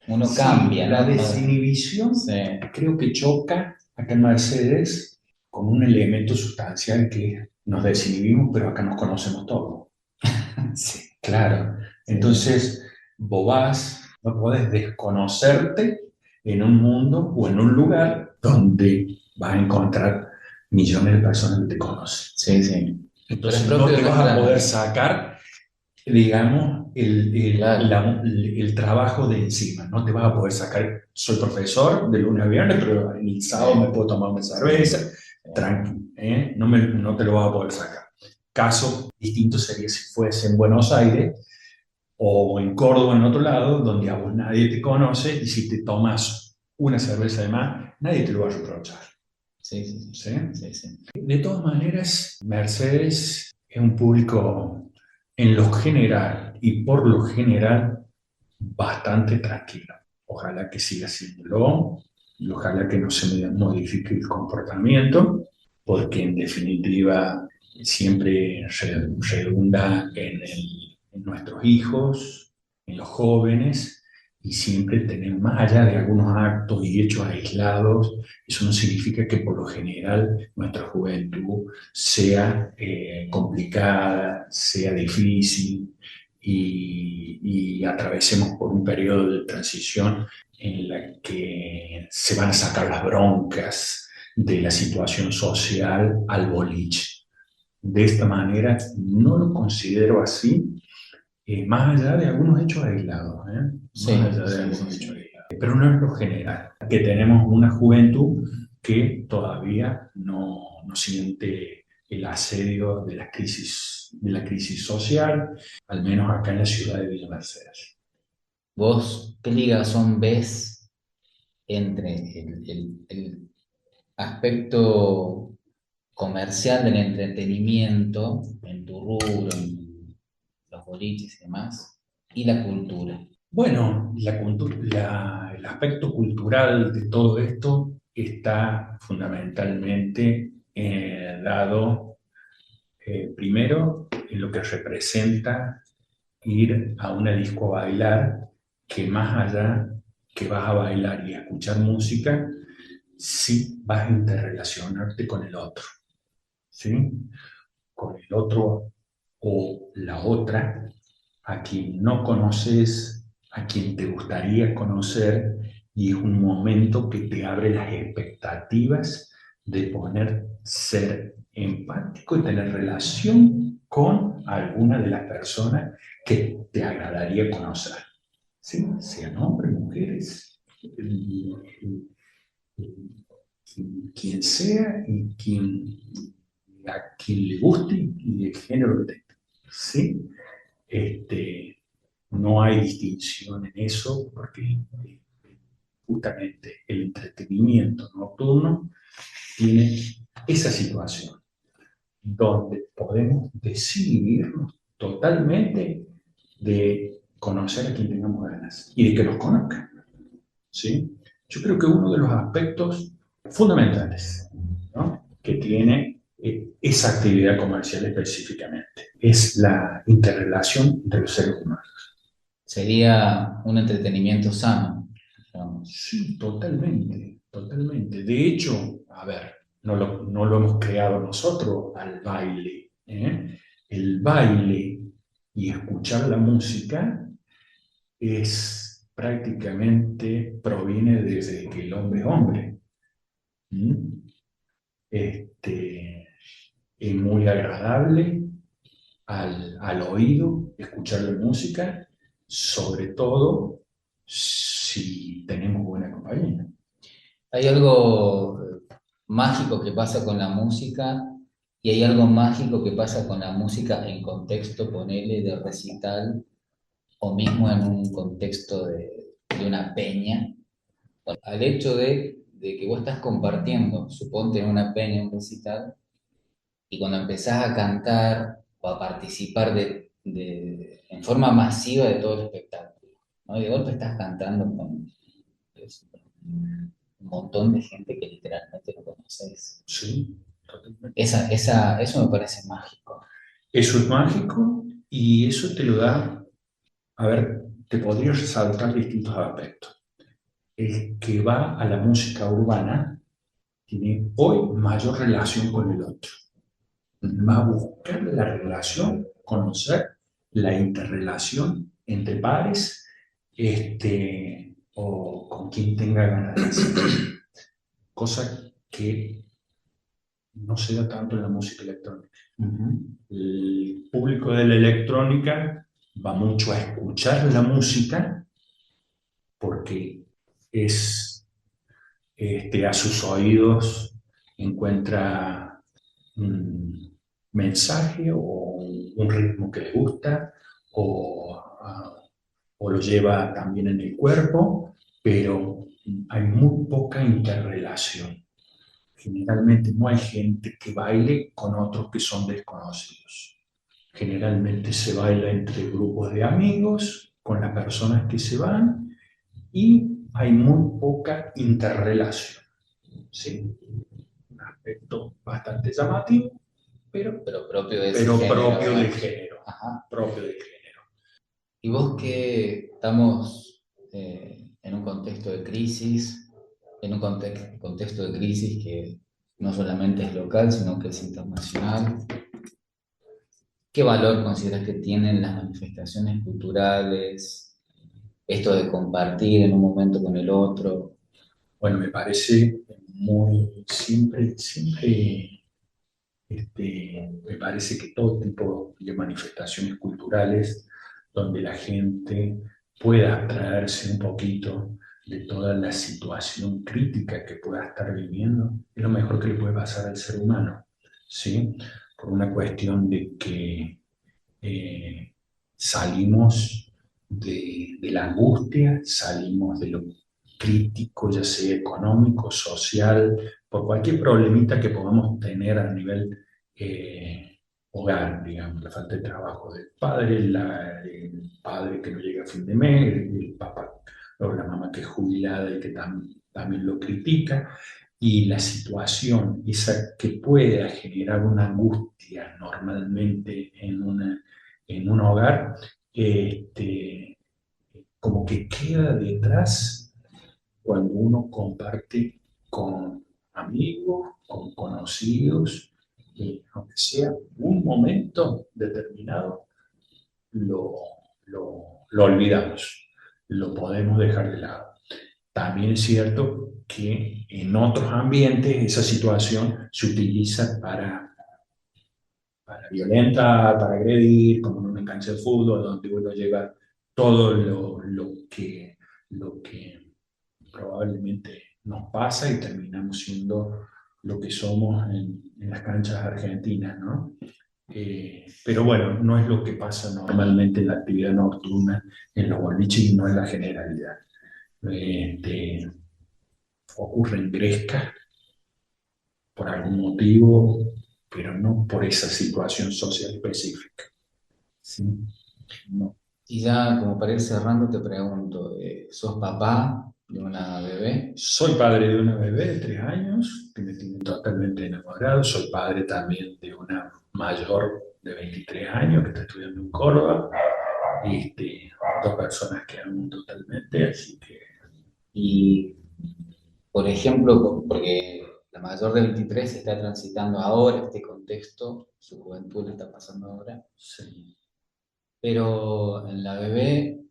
uno Sí, cambia, la ¿no? desinhibición Sí. creo que choca acá en Mercedes con un elemento sustancial que nos desinhibimos, pero acá nos conocemos todos. Sí. Claro. Entonces, vos no podés desconocerte en un mundo o en un lugar donde vas a encontrar millones de personas que te conocen. Sí, sí. Entonces, Pero es no propio te de vas a nuestra- poder sacar, digamos, Claro. el trabajo de encima. No te vas a poder sacar, soy profesor de lunes a viernes, pero el sábado me puedo tomar una cerveza, tranqui, ¿eh? No te lo vas a poder sacar. Caso distinto sería si fuese en Buenos Aires o en Córdoba, en otro lado, donde a vos nadie te conoce y si te tomas una cerveza de más, nadie te lo va a reprochar. Sí, sí, ¿Sí? sí, sí. De todas maneras, Mercedes es un público en lo general y por lo general bastante tranquilo. Ojalá que siga siéndolo y ojalá que no se me modifique el comportamiento, porque en definitiva siempre redunda en nuestros hijos, en los jóvenes, y siempre tenemos, más allá de algunos actos y hechos aislados, eso no significa que por lo general nuestra juventud sea complicada, sea difícil y atravesemos por un periodo de transición en la que se van a sacar las broncas de la situación social al boliche. De esta manera no lo considero así, más allá de algunos hechos aislados, Sí, más allá de sí, algunos sí, hechos sí. aislados. Pero no es lo general, que tenemos una juventud que todavía no siente el asedio de la crisis social, al menos acá en la ciudad de Villa Mercedes. ¿Vos qué ligazón ves entre el aspecto comercial del entretenimiento en tu rubro, en los boliches y demás, y la cultura? Bueno, el aspecto cultural de todo esto está fundamentalmente dado primero en lo que representa ir a una disco a bailar, que más allá que vas a bailar y a escuchar música, sí vas a interrelacionarte con el otro, ¿sí? Con el otro o la otra, a quien no conoces, a quien te gustaría conocer, y es un momento que te abre las expectativas de poder ser empático y tener relación con alguna de las personas que te agradaría conocer, ¿sí? Sean hombres, mujeres, quien sea y a quien le guste y el género que tenga, ¿sí? No hay distinción en eso porque justamente el entretenimiento nocturno tiene esa situación donde podemos decidirnos totalmente de conocer a quien tengamos ganas y de que nos conozcan, ¿sí? Yo creo que uno de los aspectos fundamentales, ¿no?, que tiene esa actividad comercial específicamente es la interrelación de los seres humanos. Sería un entretenimiento sano, digamos. Sí, totalmente, totalmente. De hecho, a ver, no lo hemos creado nosotros al baile, ¿eh? El baile y escuchar la música es prácticamente, proviene desde que el hombre es hombre. ¿Mm? es muy agradable al oído escuchar la música, sobre todo si tenemos buena compañía. Hay algo mágico que pasa con la música y hay algo mágico que pasa con la música en contexto, ponele, de recital o mismo en un contexto de una peña. Al hecho de que vos estás compartiendo, suponte en una peña, un recital, y cuando empezás a cantar o a participar en forma masiva de todo el espectáculo, ¿no? Y de golpe estás cantando con pues, un montón de gente que literalmente no conoces. Sí, totalmente. Eso me parece mágico. Eso es mágico y eso te lo da, a ver, te podría resaltar distintos aspectos. El que va a la música urbana tiene hoy mayor relación con el otro. Va a buscar la relación, conocer la interrelación entre pares, o con quien tenga ganas de hacer. Cosa que no se da tanto en la música electrónica. El público de la electrónica va mucho a escuchar la música porque es, a sus oídos encuentra un mensaje o un ritmo que le gusta o lo lleva también en el cuerpo, pero hay muy poca interrelación. Generalmente no hay gente que baile con otros que son desconocidos. Generalmente se baila entre grupos de amigos, con las personas que se van, y hay muy poca interrelación. ¿Sí? Un aspecto bastante llamativo, pero propio de propio del ¿no? género. Ajá. Propio del género. Y vos que estamos en un contexto de crisis, en un contexto de crisis que no solamente es local, sino que es internacional, ¿qué valor consideras que tienen las manifestaciones culturales, esto de compartir en un momento con el otro? Bueno, me parece siempre, me parece que todo tipo de manifestaciones culturales donde la gente pueda abstraerse un poquito de toda la situación crítica que pueda estar viviendo, es lo mejor que le puede pasar al ser humano, ¿sí? Por una cuestión de que salimos de la angustia, salimos de lo crítico, ya sea económico, social, por cualquier problemita que podamos tener a nivel hogar, digamos, la falta de trabajo del padre, el padre que no llega a fin de mes, el papá o la mamá que es jubilada y que también lo critica, y la situación esa que puede generar una angustia normalmente en un hogar, como que queda detrás cuando uno comparte con amigos, con conocidos, aunque sea un momento determinado, lo, lo olvidamos, lo podemos dejar de lado. También es cierto que en otros ambientes esa situación se utiliza para violentar, para agredir, como en una cancha de fútbol, donde uno lleva todo lo que probablemente nos pasa y terminamos siendo lo que somos en las canchas argentinas, ¿no? Pero bueno, no es lo que pasa normalmente en la actividad nocturna, en los boliches y no en la generalidad. Ocurre en Gresca por algún motivo, pero no por esa situación social específica. ¿Sí? No. Y ya como para ir cerrando te pregunto, ¿sos papá de una bebé? Soy padre de una bebé de 3 años, que me tiene totalmente enamorado. Soy padre también de una mayor de 23 años que está estudiando en Córdoba. Dos personas que amo totalmente, así que... Y, por ejemplo, porque la mayor de 23 está transitando ahora este contexto, su juventud le está pasando ahora. Sí. Pero en la bebé,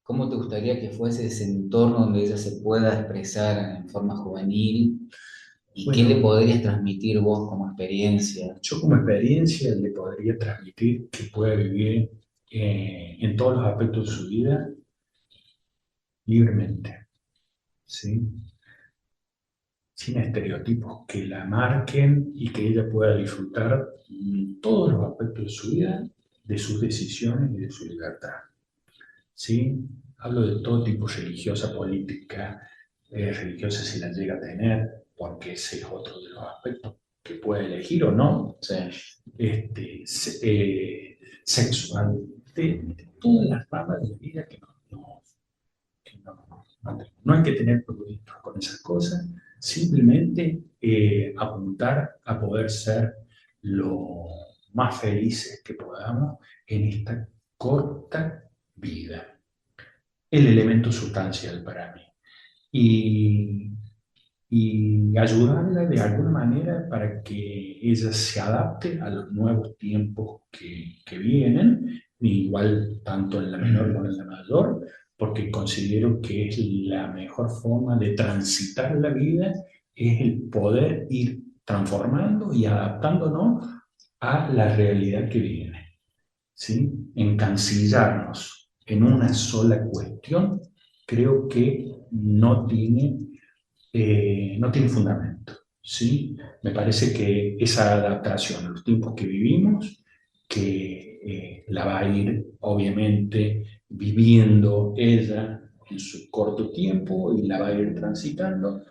¿cómo te gustaría que fuese ese entorno donde ella se pueda expresar en forma juvenil? ¿Y Bueno, qué le podrías transmitir vos como experiencia? Yo como experiencia le podría transmitir que pueda vivir en todos los aspectos de su vida libremente, ¿sí? Sin estereotipos que la marquen y que ella pueda disfrutar todos los aspectos de su vida, de sus decisiones y de su libertad, ¿sí? Hablo de todo tipo, religiosa, política, religiosa si la llega a tener, porque ese es otro de los aspectos que puede elegir o no, Sí. Sexual, de todas las ramas de la vida que no hay que tener problemas con esas cosas, simplemente apuntar a poder ser lo más felices que podamos en esta corta vida. El elemento sustancial para mí. Y ayudarla de alguna manera para que ella se adapte a los nuevos tiempos que vienen, igual tanto en la menor como en la mayor, porque considero que es la mejor forma de transitar la vida, es el poder ir transformando y adaptándonos a la realidad que viene, ¿sí? Encasillarnos en una sola cuestión, creo que no tiene fundamento, ¿sí? Me parece que esa adaptación a los tiempos que vivimos, que la va a ir obviamente viviendo ella en su corto tiempo y la va a ir transitando,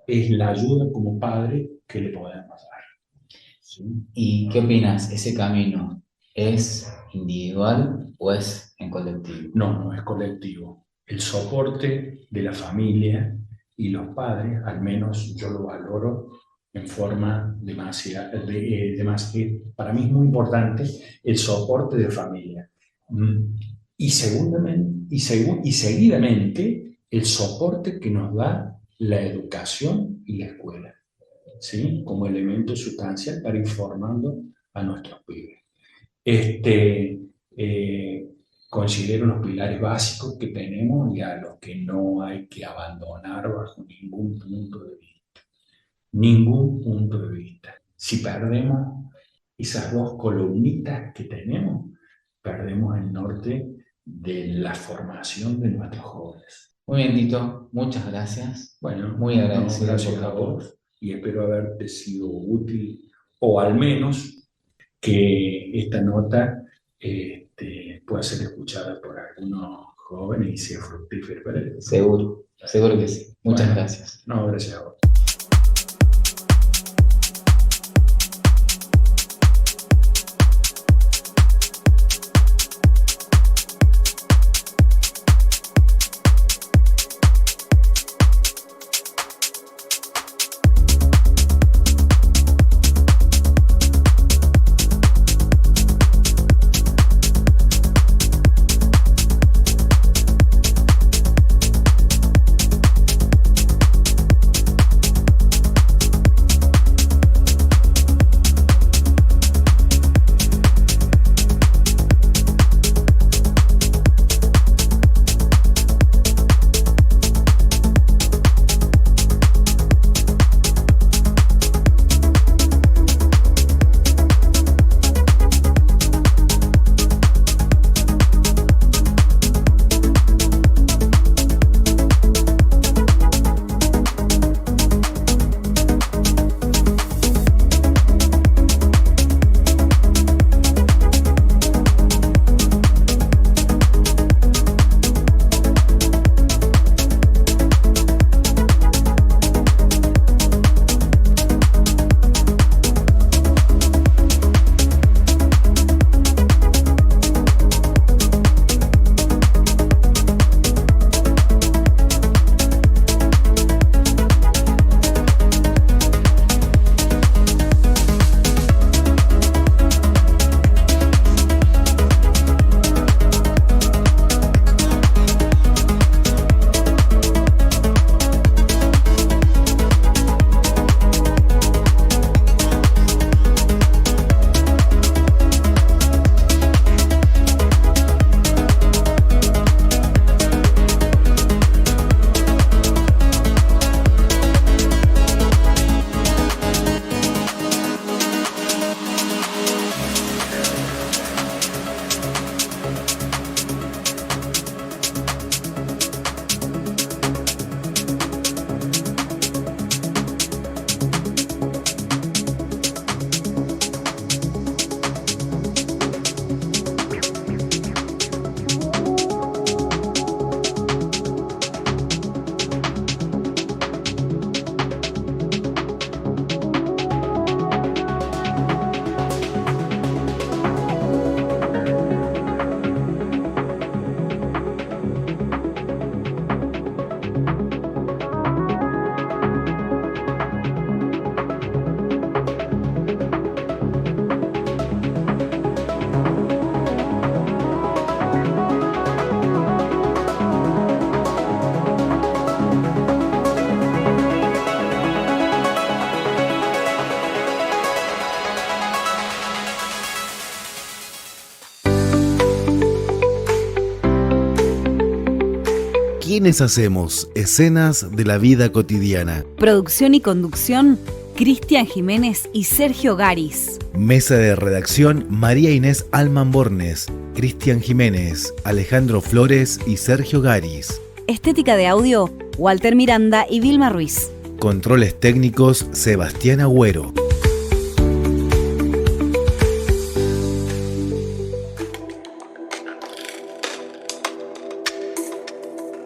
es la ayuda como padre que le podemos dar, ¿sí? ¿Y qué opinas? ¿Ese camino es individual o es en colectivo? No es colectivo. El soporte de la familia y los padres, al menos yo lo valoro en forma demasiado, para mí es muy importante el soporte de familia. Y seguidamente el soporte que nos da la educación y la escuela, ¿sí? Como elemento sustancial para ir formando a nuestros pibes. Considero los pilares básicos que tenemos y a los que no hay que abandonar bajo ningún punto de vista. Ningún punto de vista. Si perdemos esas dos columnitas que tenemos, perdemos el norte de la formación de nuestros jóvenes. Muy bien, Tito. Muchas gracias. Bueno, muy agradecido. Gracias a vos y espero haberte sido útil o al menos que esta nota pueda ser escuchada por algunos jóvenes y sea fructífera para ellos. Seguro que sí. Muchas gracias. No, gracias a vos. ¿Quiénes hacemos escenas de la vida cotidiana? Producción y conducción, Cristian Jiménez y Sergio Garis. Mesa de redacción, María Inés Alman Bornes, Cristian Jiménez, Alejandro Flores y Sergio Garis. Estética de audio, Walter Miranda y Vilma Ruiz. Controles técnicos, Sebastián Agüero.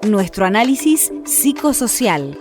Nuestro análisis psicosocial.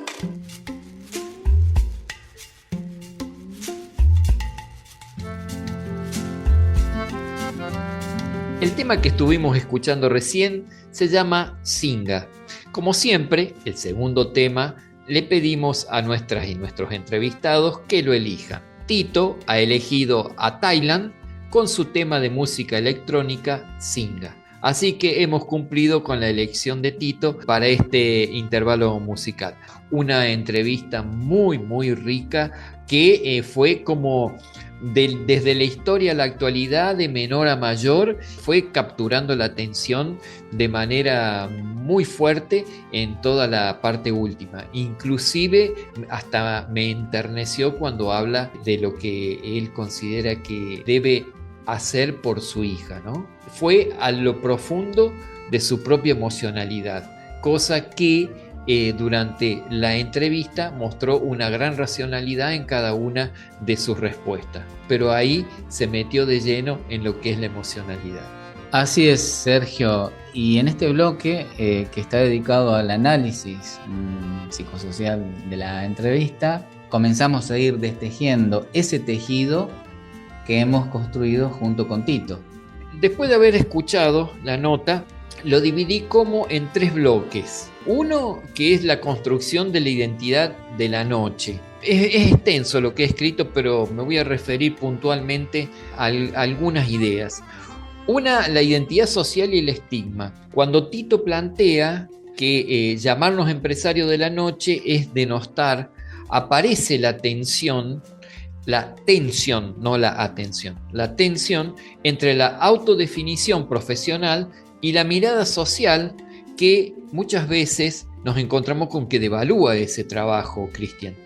El tema que estuvimos escuchando recién se llama Singa. Como siempre, el segundo tema le pedimos a nuestras y nuestros entrevistados que lo elijan. Tito ha elegido a Thailand con su tema de música electrónica Singa. Así que hemos cumplido con la elección de Tito para este intervalo musical. Una entrevista muy, muy rica que fue como desde la historia a la actualidad, de menor a mayor, fue capturando la atención de manera muy fuerte en toda la parte última. Inclusive hasta me enterneció cuando habla de lo que él considera que debe hacer por su hija, ¿no? Fue a lo profundo de su propia emocionalidad, cosa que durante la entrevista mostró una gran racionalidad en cada una de sus respuestas, pero ahí se metió de lleno en lo que es la emocionalidad. Así es, Sergio, y en este bloque que está dedicado al análisis psicosocial de la entrevista, comenzamos a ir destejiendo ese tejido que hemos construido junto con Tito. Después de haber escuchado la nota, lo dividí como en 3 bloques. Uno, que es la construcción de la identidad de la noche. Es extenso lo que he escrito, pero me voy a referir puntualmente a algunas ideas. Una, la identidad social y el estigma. Cuando Tito plantea que llamarnos empresarios de la noche es denostar, aparece la tensión, no la atención, la tensión entre la autodefinición profesional y la mirada social que muchas veces nos encontramos con que devalúa ese trabajo, Cristian.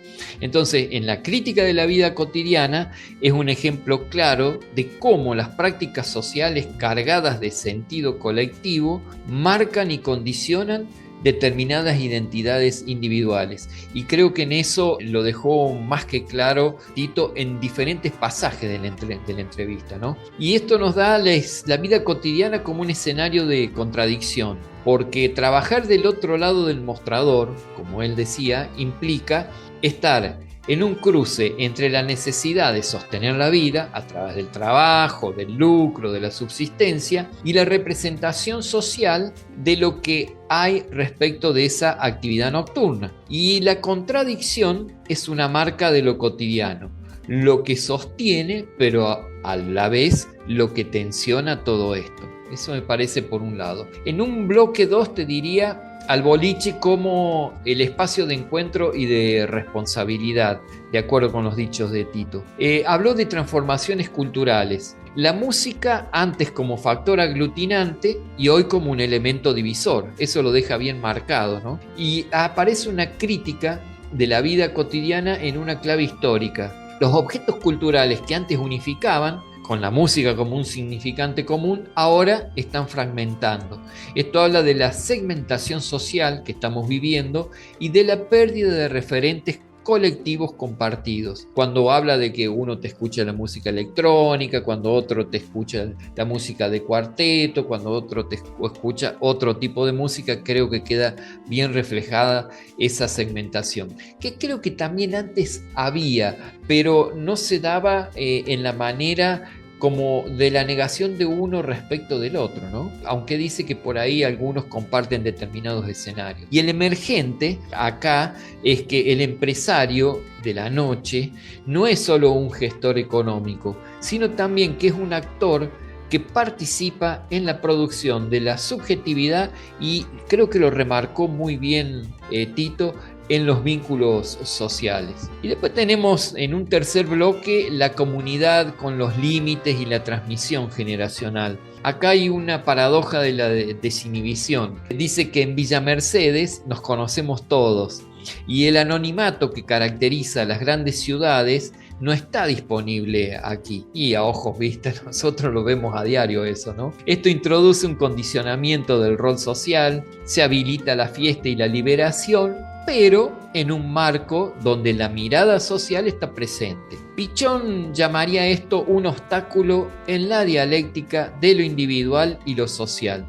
Entonces, en la crítica de la vida cotidiana es un ejemplo claro de cómo las prácticas sociales cargadas de sentido colectivo marcan y condicionan determinadas identidades individuales. Y creo que en eso lo dejó más que claro Tito en diferentes pasajes de la entrevista, ¿no? Y esto nos da la vida cotidiana como un escenario de contradicción, porque trabajar del otro lado del mostrador, como él decía, implica estar en un cruce entre la necesidad de sostener la vida a través del trabajo, del lucro, de la subsistencia y la representación social de lo que hay respecto de esa actividad nocturna. Y la contradicción es una marca de lo cotidiano, lo que sostiene, pero a la vez lo que tensiona todo esto. Eso me parece por un lado. En un bloque 2 te diría al boliche como el espacio de encuentro y de responsabilidad, de acuerdo con los dichos de Tito. Habló de transformaciones culturales. La música antes como factor aglutinante y hoy como un elemento divisor. Eso lo deja bien marcado, ¿no? Y aparece una crítica de la vida cotidiana en una clave histórica. Los objetos culturales que antes unificaban, con la música como un significante común, ahora están fragmentando. Esto habla de la segmentación social que estamos viviendo y de la pérdida de referentes colectivos compartidos. Cuando habla de que uno te escucha la música electrónica, cuando otro te escucha la música de cuarteto, cuando otro te escucha otro tipo de música, creo que queda bien reflejada esa segmentación, que creo que también antes había, pero no se daba en la manera como de la negación de uno respecto del otro, ¿no? Aunque dice que por ahí algunos comparten determinados escenarios. Y el emergente acá es que el empresario de la noche no es solo un gestor económico, sino también que es un actor que participa en la producción de la subjetividad, y creo que lo remarcó muy bien Tito, en los vínculos sociales. Y después tenemos en un tercer bloque la comunidad con los límites y la transmisión generacional. Acá hay una paradoja de la desinhibición. Dice que en Villa Mercedes nos conocemos todos y el anonimato que caracteriza a las grandes ciudades no está disponible aquí. Y a ojos vistas, nosotros lo vemos a diario eso, ¿no? Esto introduce un condicionamiento del rol social, se habilita la fiesta y la liberación, pero en un marco donde la mirada social está presente. Pichón llamaría esto un obstáculo en la dialéctica de lo individual y lo social.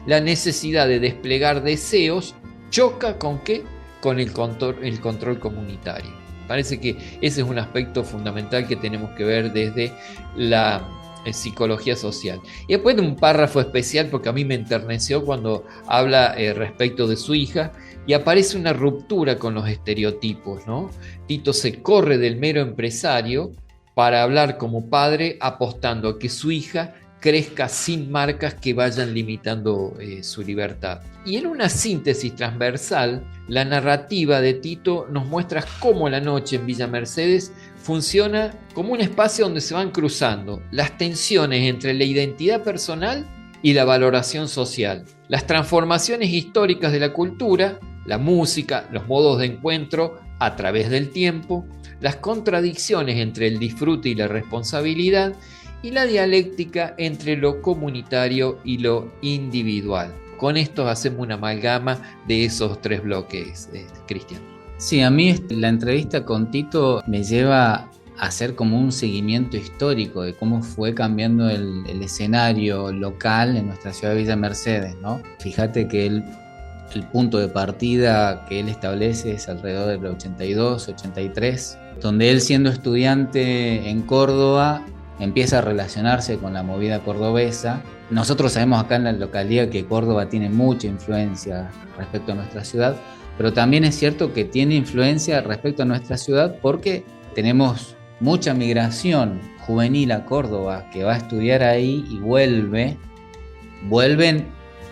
La necesidad de desplegar deseos choca ¿con qué? Con el control comunitario. Parece que ese es un aspecto fundamental que tenemos que ver desde la psicología social. Y después de un párrafo especial, porque a mí me enterneció cuando habla respecto de su hija, y aparece una ruptura con los estereotipos, ¿no? Tito se corre del mero empresario para hablar como padre, apostando a que su hija crezca sin marcas que vayan limitando su libertad. Y en una síntesis transversal, la narrativa de Tito nos muestra cómo la noche en Villa Mercedes funciona como un espacio donde se van cruzando las tensiones entre la identidad personal y la valoración social, las transformaciones históricas de la cultura, la música, los modos de encuentro a través del tiempo, las contradicciones entre el disfrute y la responsabilidad, y la dialéctica entre lo comunitario y lo individual. Con esto hacemos una amalgama de esos tres bloques, Cristian. Sí, a mí la entrevista con Tito me lleva a hacer como un seguimiento histórico de cómo fue cambiando el escenario local en nuestra ciudad de Villa Mercedes, ¿no? Fíjate que el punto de partida que él establece es alrededor del 82, 83, donde él, siendo estudiante en Córdoba, empieza a relacionarse con la movida cordobesa. Nosotros sabemos acá en la localidad que Córdoba tiene mucha influencia respecto a nuestra ciudad, pero también es cierto que tiene influencia respecto a nuestra ciudad porque tenemos mucha migración juvenil a Córdoba que va a estudiar ahí y vuelven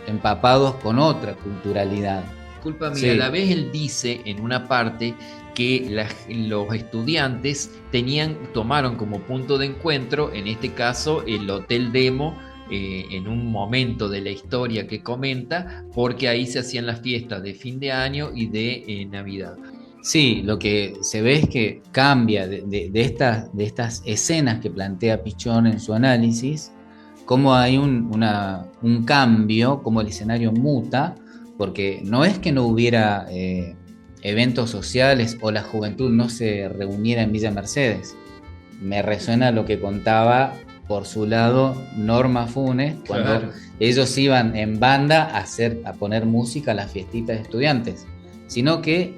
empapados con otra culturalidad. Discúlpame, Sí. A la vez él dice en una parte que los estudiantes tomaron como punto de encuentro, en este caso, el Hotel Demo, en un momento de la historia que comenta, porque ahí se hacían las fiestas de fin de año y de Navidad. Sí, lo que se ve es que cambia de estas escenas que plantea Pichón en su análisis, cómo hay un cambio, cómo el escenario muta, porque no es que no hubiera eventos sociales o la juventud no se reuniera en Villa Mercedes. Me resuena lo que contaba por su lado Norma Funes, cuando Claro. ellos iban en banda a poner música a las fiestitas de estudiantes, sino que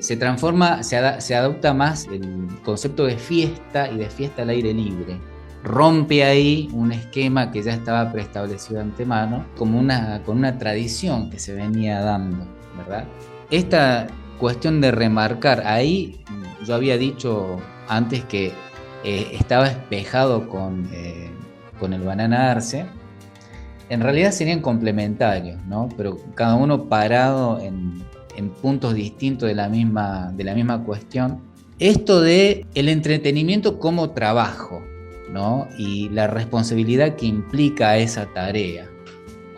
se transforma, se adopta más el concepto de fiesta y de fiesta al aire libre. Rompe ahí un esquema que ya estaba preestablecido de antemano, con una tradición que se venía dando, ¿verdad? Esta cuestión de remarcar, ahí yo había dicho antes que estaba espejado con el Banana Arce. En realidad serían complementarios, ¿no? Pero cada uno parado en puntos distintos de la misma cuestión. Esto de el entretenimiento como trabajo, ¿no? Y la responsabilidad que implica esa tarea.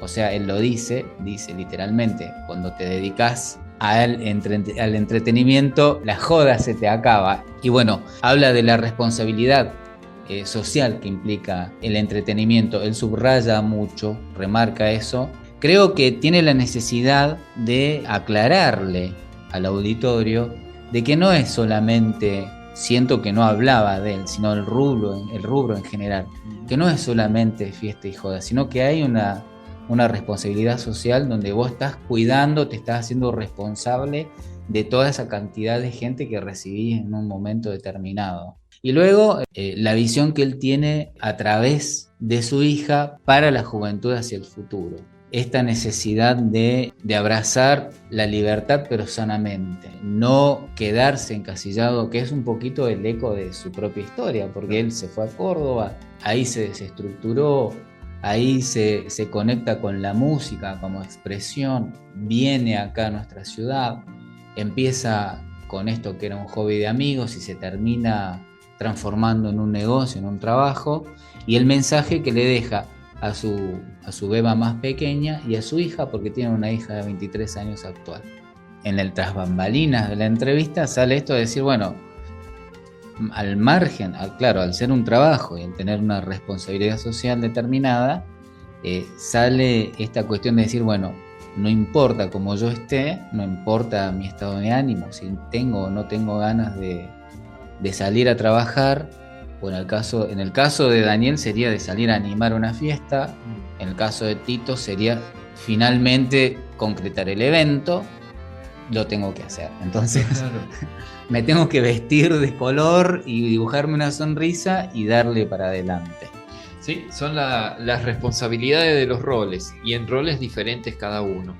O sea, él lo dice literalmente, cuando te dedicas al entretenimiento, la joda se te acaba. Y bueno, habla de la responsabilidad social que implica el entretenimiento. Él subraya mucho, remarca eso. Creo que tiene la necesidad de aclararle al auditorio de que no es solamente, siento que no hablaba de él, sino el rubro en general, que no es solamente fiesta y joda, sino que hay una responsabilidad social donde vos estás cuidando, te estás haciendo responsable de toda esa cantidad de gente que recibís en un momento determinado. Y luego la visión que él tiene a través de su hija para la juventud hacia el futuro. Esta necesidad de abrazar la libertad pero sanamente, no quedarse encasillado, que es un poquito el eco de su propia historia, porque él se fue a Córdoba, ahí se desestructuró, ahí se conecta con la música como expresión, viene acá a nuestra ciudad, empieza con esto que era un hobby de amigos y se termina transformando en un negocio, en un trabajo, y el mensaje que le deja a su beba más pequeña y a su hija, porque tiene una hija de 23 años actual. En el tras bambalinas de la entrevista sale esto de decir, bueno, al margen, claro, al ser un trabajo y al tener una responsabilidad social determinada, sale esta cuestión de decir, bueno, no importa cómo yo esté, no importa mi estado de ánimo, si tengo o no tengo ganas de salir a trabajar, o en el caso de Daniel sería de salir a animar una fiesta, en el caso de Tito sería finalmente concretar el evento, lo tengo que hacer. Entonces, claro, me tengo que vestir de color y dibujarme una sonrisa y darle para adelante. Sí, son las responsabilidades de los roles, y en roles diferentes cada uno.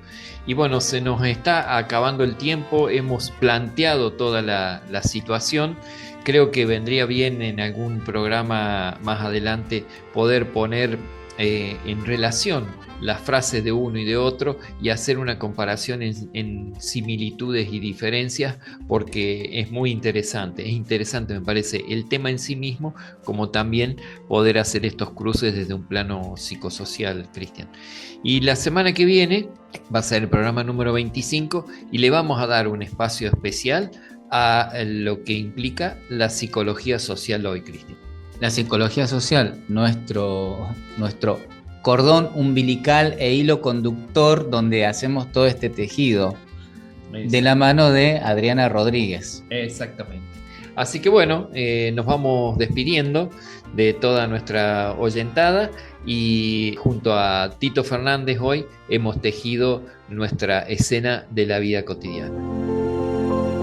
Y bueno, se nos está acabando el tiempo, hemos planteado toda la situación. Creo que vendría bien en algún programa más adelante poder poner en relación las frases de uno y de otro y hacer una comparación en similitudes y diferencias, porque es muy interesante. Es interesante, me parece, el tema en sí mismo, como también poder hacer estos cruces desde un plano psicosocial, Cristian. Y la semana que viene va a ser el programa número 25 y le vamos a dar un espacio especial a lo que implica la psicología social hoy, Cristian. La psicología social, nuestro cordón umbilical e hilo conductor donde hacemos todo este tejido, de la mano de Adriana Rodríguez. Exactamente. Así que bueno, nos vamos despidiendo de toda nuestra oyentada y junto a Tito Fernández hoy hemos tejido nuestra escena de la vida cotidiana.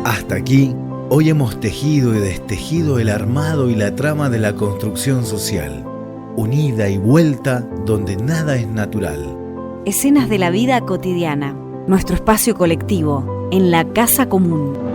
Hasta aquí, hoy hemos tejido y destejido el armado y la trama de la construcción social, unida y vuelta donde nada es natural. Escenas de la vida cotidiana, nuestro espacio colectivo en la casa común.